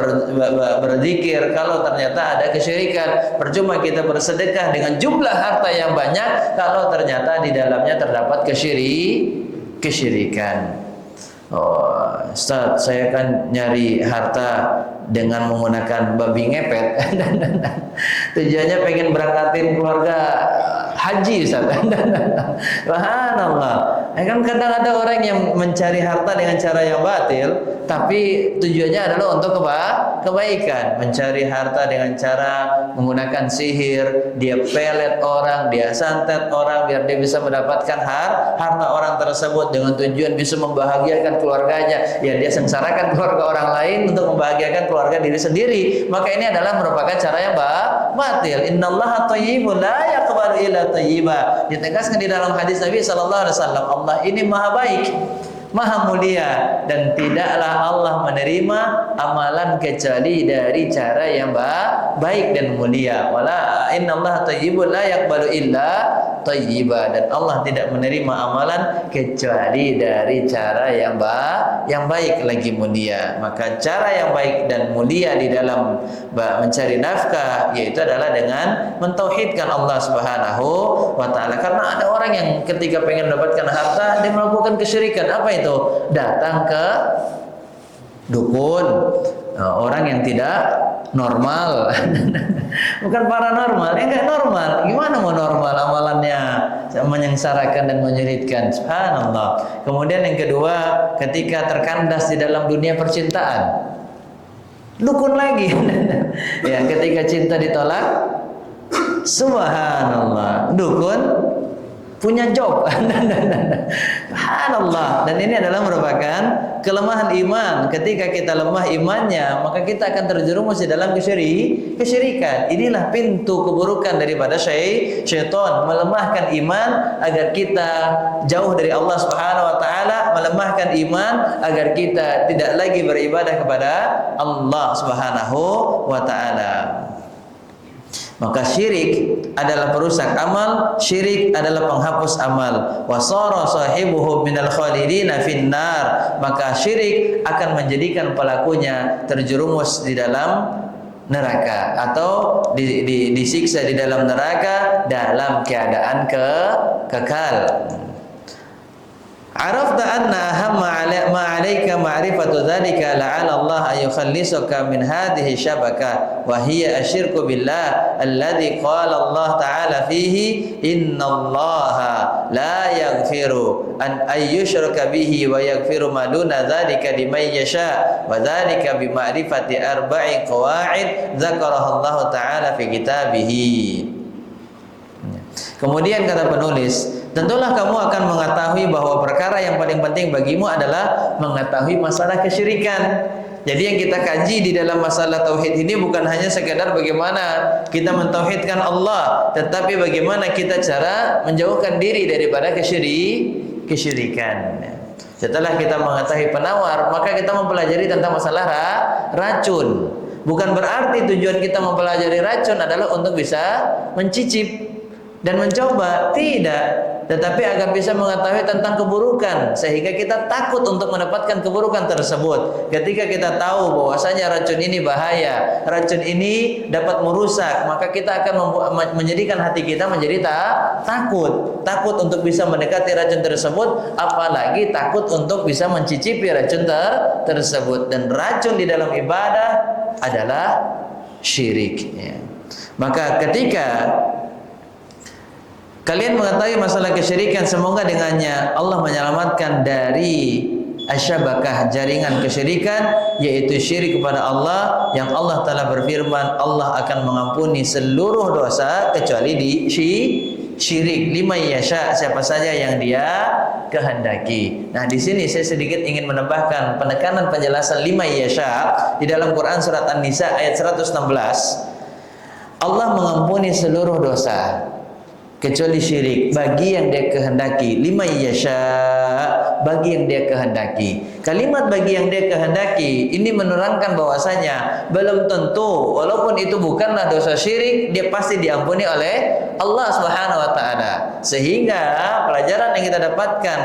berzikir kalau ternyata ada kesyirikan, percuma kita bersedekah dengan jumlah harta yang banyak kalau ternyata di dalamnya terdapat kesyirikan. Oh, Ustaz, saya kan nyari harta dengan menggunakan babi ngepet. Tujuannya pengen berangkatin keluarga haji, Ustaz. Subhanallah. Kan kadang ada orang yang mencari harta dengan cara yang batil, tapi tujuannya adalah untuk kebaikan. Mencari harta dengan cara menggunakan sihir, dia pelet orang, dia santet orang biar dia bisa mendapatkan harta orang tersebut dengan tujuan bisa membahagiakan keluarganya. Ya, dia sengsarakan keluarga orang lain untuk membahagiakan keluarga diri sendiri. Maka ini adalah merupakan cara yang batil. Innallaha thayyibun la yaqbalu illa thayyiba. Ditegaskan di dalam hadis Nabi sallallahu alaihi wasallam, Allah ini maha baik, maha mulia, dan tidaklah Allah menerima amalan kecuali dari cara yang baik dan mulia. Wala innallaha thayyibun la yaqbalu illa thayyiba, dan Allah tidak menerima amalan kecuali dari cara yang baik lagi mulia. Maka cara yang baik dan mulia di dalam mencari nafkah yaitu adalah dengan mentauhidkan Allah Subhanahu wa taala. Karena ada orang yang ketika pengen mendapatkan harta dia melakukan kesyirikan. Apa itu? Datang ke dukun, orang yang tidak normal. Bukan paranormal, enggak normal. Gimana mau normal amalannya menyengsarakan dan menyulitkan. Subhanallah. Kemudian yang kedua, ketika terkandas di dalam dunia percintaan, dukun lagi. Ya, ketika cinta ditolak, subhanallah, dukun punya job. Subhanallah. Dan ini adalah merupakan kelemahan iman. Ketika kita lemah imannya, maka kita akan terjerumus di dalam kesyirikan. Inilah pintu keburukan daripada syaitan, melemahkan iman agar kita jauh dari Allah Subhanahu wa taala, melemahkan iman agar kita tidak lagi beribadah kepada Allah Subhanahu wa taala. Maka syirik adalah perusak amal, syirik adalah penghapus amal. Wasara sahibuhu minal khalidina finnar, maka syirik akan menjadikan pelakunya terjerumus di dalam neraka atau disiksa di dalam neraka dalam keadaan kekal. Arafta anna ahamma ma 'alaika ma'rifatu dzalika la'alla Allah ayukhallisuka min hadhihi syabaka wa hiya asyirku billah alladzi qala Allah ta'ala fihi innallaha la yaghfiru an ayyushraka bihi wa yaghfiru ma duna dzalika liman yasha wa dzalika bi ma'rifati arba'i qawaid dzakaraha Allah ta'ala fi kitabihi. Kemudian kata penulis, tentulah kamu akan mengetahui bahwa perkara yang paling penting bagimu adalah mengetahui masalah kesyirikan. Jadi yang kita kaji di dalam masalah tauhid ini bukan hanya sekedar bagaimana kita mentauhidkan Allah, tetapi bagaimana kita cara menjauhkan diri daripada kesyirikan. Setelah kita mengetahui penawar, maka kita mempelajari tentang masalah racun. Bukan berarti tujuan kita mempelajari racun adalah untuk bisa mencicip dan mencoba, tidak, tetapi agar bisa mengetahui tentang keburukan sehingga kita takut untuk mendapatkan keburukan tersebut. Ketika kita tahu bahwasanya racun ini bahaya, racun ini dapat merusak, maka kita akan menjadikan hati kita menjadi takut untuk bisa mendekati racun tersebut, apalagi takut untuk bisa mencicipi racun tersebut. Dan racun di dalam ibadah adalah syirik, ya. Maka ketika kalian mengetahui masalah kesyirikan, semoga dengannya Allah menyelamatkan dari asyabakah, jaringan kesyirikan, yaitu syirik kepada Allah, yang Allah Ta'ala berfirman Allah akan mengampuni seluruh dosa kecuali di syirik, liman yasha, siapa saja yang Dia kehendaki. Nah, di sini saya sedikit ingin menambahkan penekanan penjelasan liman yasha di dalam Quran surat An-Nisa ayat 116. Allah mengampuni seluruh dosa kecuali syirik bagi yang Dia kehendaki. Liman yasha, bagi yang Dia kehendaki. Kalimat bagi yang Dia kehendaki ini menerangkan bahwasanya belum tentu, walaupun itu bukanlah dosa syirik, dia pasti diampuni oleh Allah Subhanahu wa taala. Sehingga pelajaran yang kita dapatkan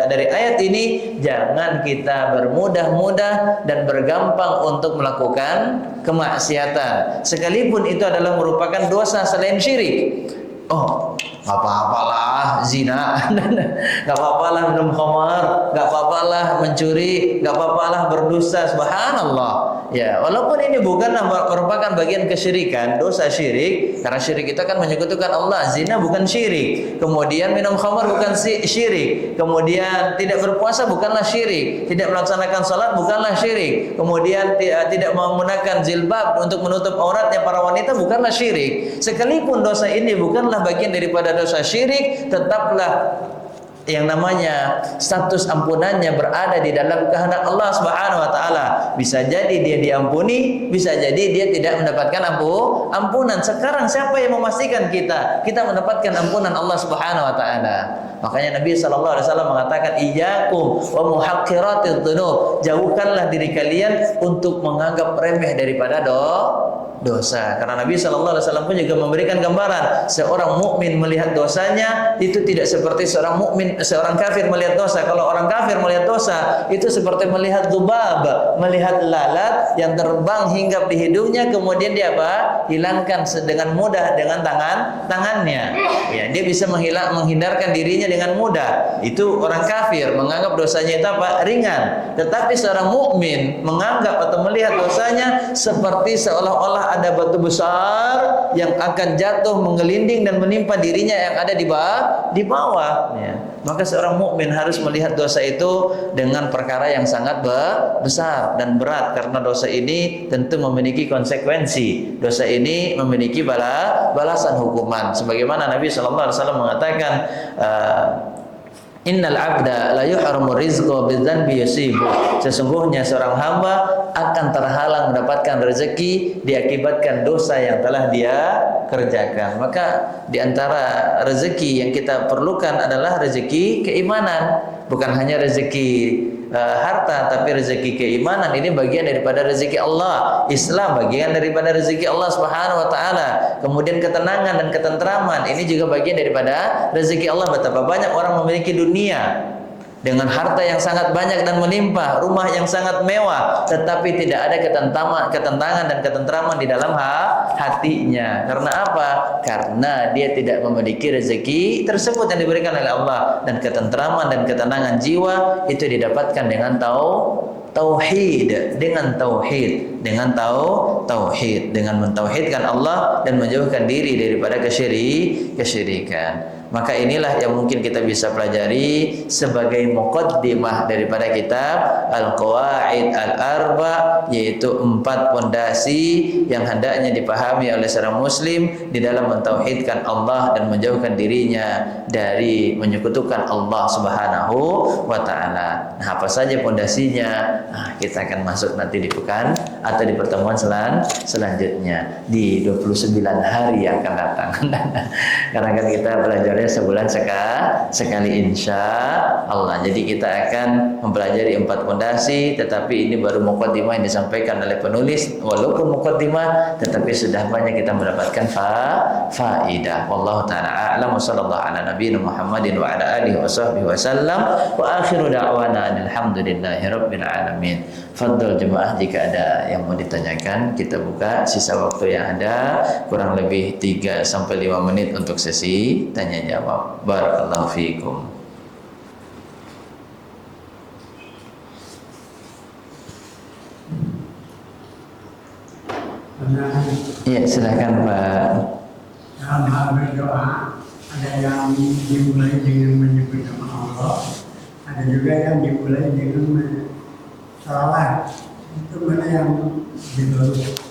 dari ayat ini, jangan kita bermudah-mudah dan bergampang untuk melakukan kemaksiatan, sekalipun itu adalah merupakan dosa selain syirik. Oh, nggak apa-apalah zina, nggak apa-apalah minum khamar, nggak apa-apalah mencuri, nggak apa-apalah berdusta, subhanallah. Ya, walaupun ini bukanlah merupakan bagian kesyirikan, dosa syirik, karena syirik itu kan menyekutukan Allah. Zina bukan syirik, kemudian minum khamar bukan syirik, kemudian tidak berpuasa bukanlah syirik, tidak melaksanakan salat bukanlah syirik, kemudian tidak menggunakan jilbab untuk menutup auratnya para wanita bukanlah syirik. Sekalipun dosa ini bukanlah bagian daripada dosa syirik, tetaplah yang namanya status ampunannya berada di dalam kehendak Allah Subhanahu wa taala. Bisa jadi dia diampuni, bisa jadi dia tidak mendapatkan ampunan. Sekarang siapa yang memastikan kita mendapatkan ampunan Allah Subhanahu wa taala? Makanya Nabi sallallahu alaihi wasallam mengatakan, iyyakum wa muhaqqiratidz dzunub. Jauhkanlah diri kalian untuk menganggap remeh daripada dosa. Karena Nabi sallallahu alaihi wasallam pun juga memberikan gambaran, seorang mukmin melihat dosanya itu tidak seperti seorang kafir melihat dosa. Kalau orang kafir melihat dosa itu seperti melihat dzubab, melihat lalat yang terbang hinggap di hidungnya, kemudian dia hilangkan dengan mudah dengan tangannya. Ya, dia bisa menghindarkan dirinya dengan mudah. Itu orang kafir menganggap dosanya itu ringan. Tetapi seorang mukmin menganggap atau melihat dosanya seperti seolah-olah ada batu besar yang akan jatuh menggelinding dan menimpa dirinya yang ada di bawah. Ya. Maka seorang mukmin harus melihat dosa itu dengan perkara yang sangat besar dan berat, karena dosa ini tentu memiliki konsekuensi. Dosa ini memiliki balasan hukuman. Sebagaimana Nabi sallallahu alaihi wasallam mengatakan, innal abda la yuhramu rizqa bidzanbi yusibu. Sesungguhnya seorang hamba akan terhalang mendapatkan rezeki diakibatkan dosa yang telah dia kerjakan. Maka di antara rezeki yang kita perlukan adalah rezeki keimanan, bukan hanya rezeki harta, tapi rezeki keimanan. Ini bagian daripada rezeki Allah. Islam bagian daripada rezeki Allah Subhanahu wa taala. Kemudian ketenangan dan ketentraman ini juga bagian daripada rezeki Allah. Betapa banyak orang memiliki dunia dengan harta yang sangat banyak dan melimpah, rumah yang sangat mewah, tetapi tidak ada ketentangan dan ketentraman di dalam hatinya. Karena apa? Karena dia tidak memiliki rezeki tersebut yang diberikan oleh Allah. Dan ketentraman dan ketenangan jiwa itu didapatkan dengan tauhid, dengan mentauhidkan Allah dan menjauhkan diri daripada kesyirikan. Maka inilah yang mungkin kita bisa pelajari sebagai muqaddimah daripada kitab Al-Qawaid Al-Arba, yaitu 4 pondasi yang hendaknya dipahami oleh seorang muslim di dalam mentauhidkan Allah dan menjauhkan dirinya dari menyekutukan Allah Subhanahu wa taala. Nah, apa saja pondasinya? Nah, kita akan masuk nanti di pekan atau di pertemuan selanjutnya di 29 hari yang akan datang. Karena kan kita belajar sebulan sekali insya Allah. Jadi kita akan mempelajari 4 pondasi, tetapi ini baru muqaddimah yang disampaikan oleh penulis. Walaupun muqaddimah, tetapi sudah banyak kita mendapatkan faidah. Wallahu taala a'lam. Sallallahu ala nabiyina Muhammadin wa ala alihi washabbihi wasallam. Wa akhiru da'wana alhamdulillahi rabbil alamin. Fadhil jemaah, jika ada yang mau ditanyakan, kita buka sisa waktu yang ada, kurang lebih 3 sampai 5 menit untuk sesi tanya jawab. Barakallahu fiikum. Iya, silakan Pak. Dalam hal berdoa, ada yang dimulai dengan menyebut nama Allah, ada juga yang dimulai dengan salawat. Itu mana yang lebih bagus?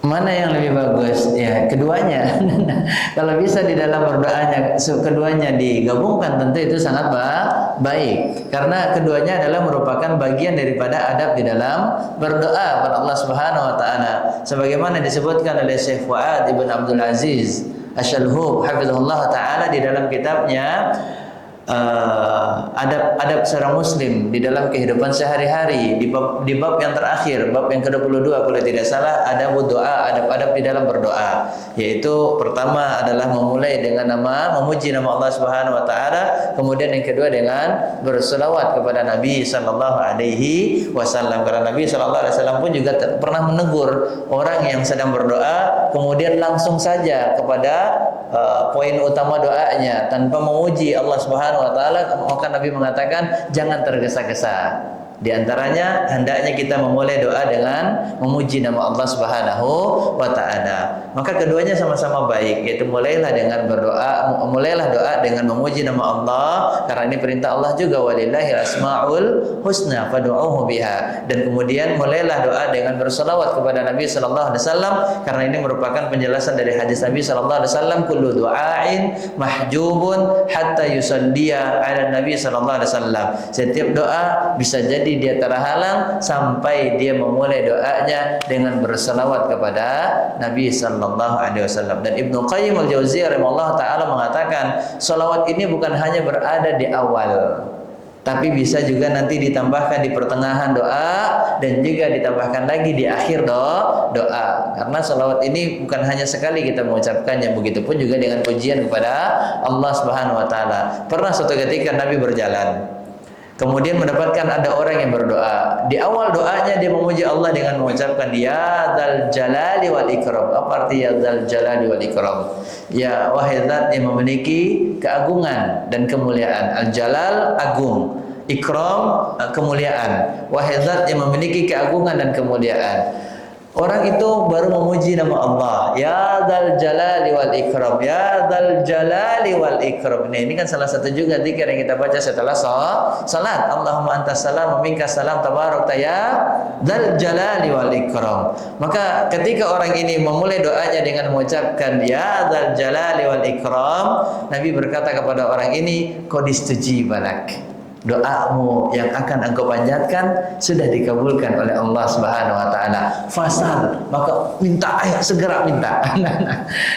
Mana yang lebih bagus? Ya, keduanya. Kalau bisa di dalam berdoanya keduanya digabungkan, tentu itu sangat baik. Karena keduanya adalah merupakan bagian daripada adab di dalam berdoa kepada Allah Subhanahu wa taala. Sebagaimana disebutkan oleh Syekh Fuad Ibn Abdul Aziz Asy-Syalhub hafizahullah taala di dalam kitabnya adab seorang muslim di dalam kehidupan sehari-hari, di bab yang terakhir, bab yang ke-22 kalau tidak salah, ada doa, adab di dalam berdoa, yaitu pertama adalah memulai dengan memuji nama Allah Subhanahu wa taala, kemudian yang kedua dengan berselawat kepada Nabi sallallahu alaihi wasallam. Karena Nabi sallallahu alaihi wasallam pun juga pernah menegur orang yang sedang berdoa kemudian langsung saja kepada poin utama doanya tanpa memuji Allah Subhanahu wa taala, maka Nabi mengatakan jangan tergesa-gesa. Di antaranya hendaknya kita memulai doa dengan memuji nama Allah Subhanahu wa taala. Maka keduanya sama-sama baik, yaitu mulailah doa dengan memuji nama Allah, karena ini perintah Allah juga, walillahil asmaul husna fad'uuhu biha. Dan kemudian mulailah doa dengan berselawat kepada Nabi sallallahu alaihi wasallam, karena ini merupakan penjelasan dari hadis Nabi sallallahu alaihi wasallam, kullu du'ain mahjubun hatta yusalliya ala Nabi sallallahu alaihi wasallam. Setiap doa bisa jadi dia terhalang sampai dia memulai doanya dengan berselawat kepada Nabi sallallahu alaihi wasallam. Dan Ibnu Qayyim al-Jauziyah rahimahullah taala mengatakan, selawat ini bukan hanya berada di awal, tapi bisa juga nanti ditambahkan di pertengahan doa dan juga ditambahkan lagi di akhir doa. Karena selawat ini bukan hanya sekali kita mengucapkannya, begitupun juga dengan pujian kepada Allah Subhanahu wa taala. Pernah suatu ketika Nabi berjalan, kemudian mendapatkan ada orang yang berdoa. Di awal doanya dia memuji Allah dengan mengucapkan ya dzal jalali wal ikram. Apa arti ya dzal jalali wal ikram? Ya wahai zat yang memiliki keagungan dan kemuliaan. Al jalal agung, ikram kemuliaan. Wahai zat yang memiliki keagungan dan kemuliaan. Orang itu baru memuji nama Allah, ya dzal jalali wal ikram, ya dzal jalali wal ikram. Ini kan salah satu juga zikir yang kita baca setelah salat. Allahumma antas salam wa minkas salam tabarakta ya dzal jalali wal ikram. Maka ketika orang ini memulai doanya dengan mengucapkan ya dzal jalali wal ikram, Nabi berkata kepada orang ini, qad istujiba lak. Doamu yang akan engkau panjatkan sudah dikabulkan oleh Allah Subhanahu wa taala. Fasal, maka minta, segera minta.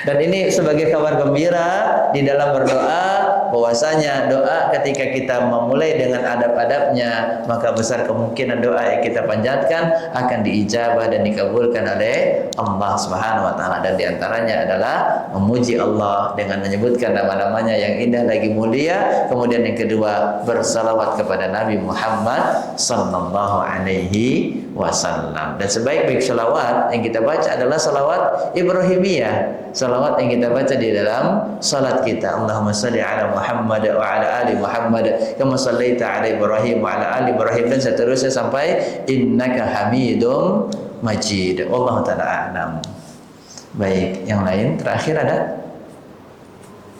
Dan ini sebagai kabar gembira di dalam berdoa, bahwasanya doa ketika kita memulai dengan adab-adabnya, maka besar kemungkinan doa yang kita panjatkan akan diijabah dan dikabulkan oleh Allah Subhanahu wa taala. Dan diantaranya adalah memuji Allah dengan menyebutkan nama-namanya yang indah lagi mulia. Kemudian yang kedua, bersalawat kepada Nabi Muhammad sallallahu alaihi wasallam. Dan sebaik-baik salawat yang kita baca adalah salawat Ibrahimiyah, salawat yang kita baca di dalam salat kita. Allahumma salli ala Muhammad wa ala ali Muhammad kama sallaita ala Ibrahim wa ala ali Ibrahim, dan seterusnya sampai innaka Hamidum Majid. Wallahu taala a'lam. Baik, yang lain terakhir ada?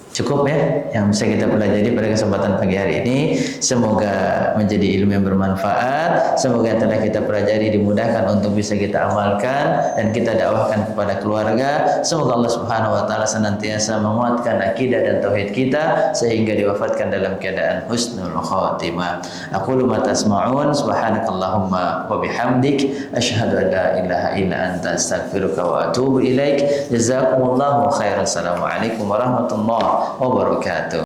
Cukup ya yang bisa kita pelajari pada kesempatan pagi hari ini. Semoga menjadi ilmu yang bermanfaat. Semoga yang telah kita pelajari dimudahkan untuk bisa kita amalkan dan kita dakwahkan kepada keluarga. Semoga Allah Subhanahu wa taala senantiasa menguatkan akidah dan tauhid kita sehingga diwafatkan dalam keadaan husnul khatimah. Aqulu ma tasma'un, subhanakallahumma wa bihamdik, asyhadu an la ilaha illa anta, astaghfiruka wa atubu ilaik. Jazakumullahu khairan. Assalamualaikum warahmatullahi wabarakatuh.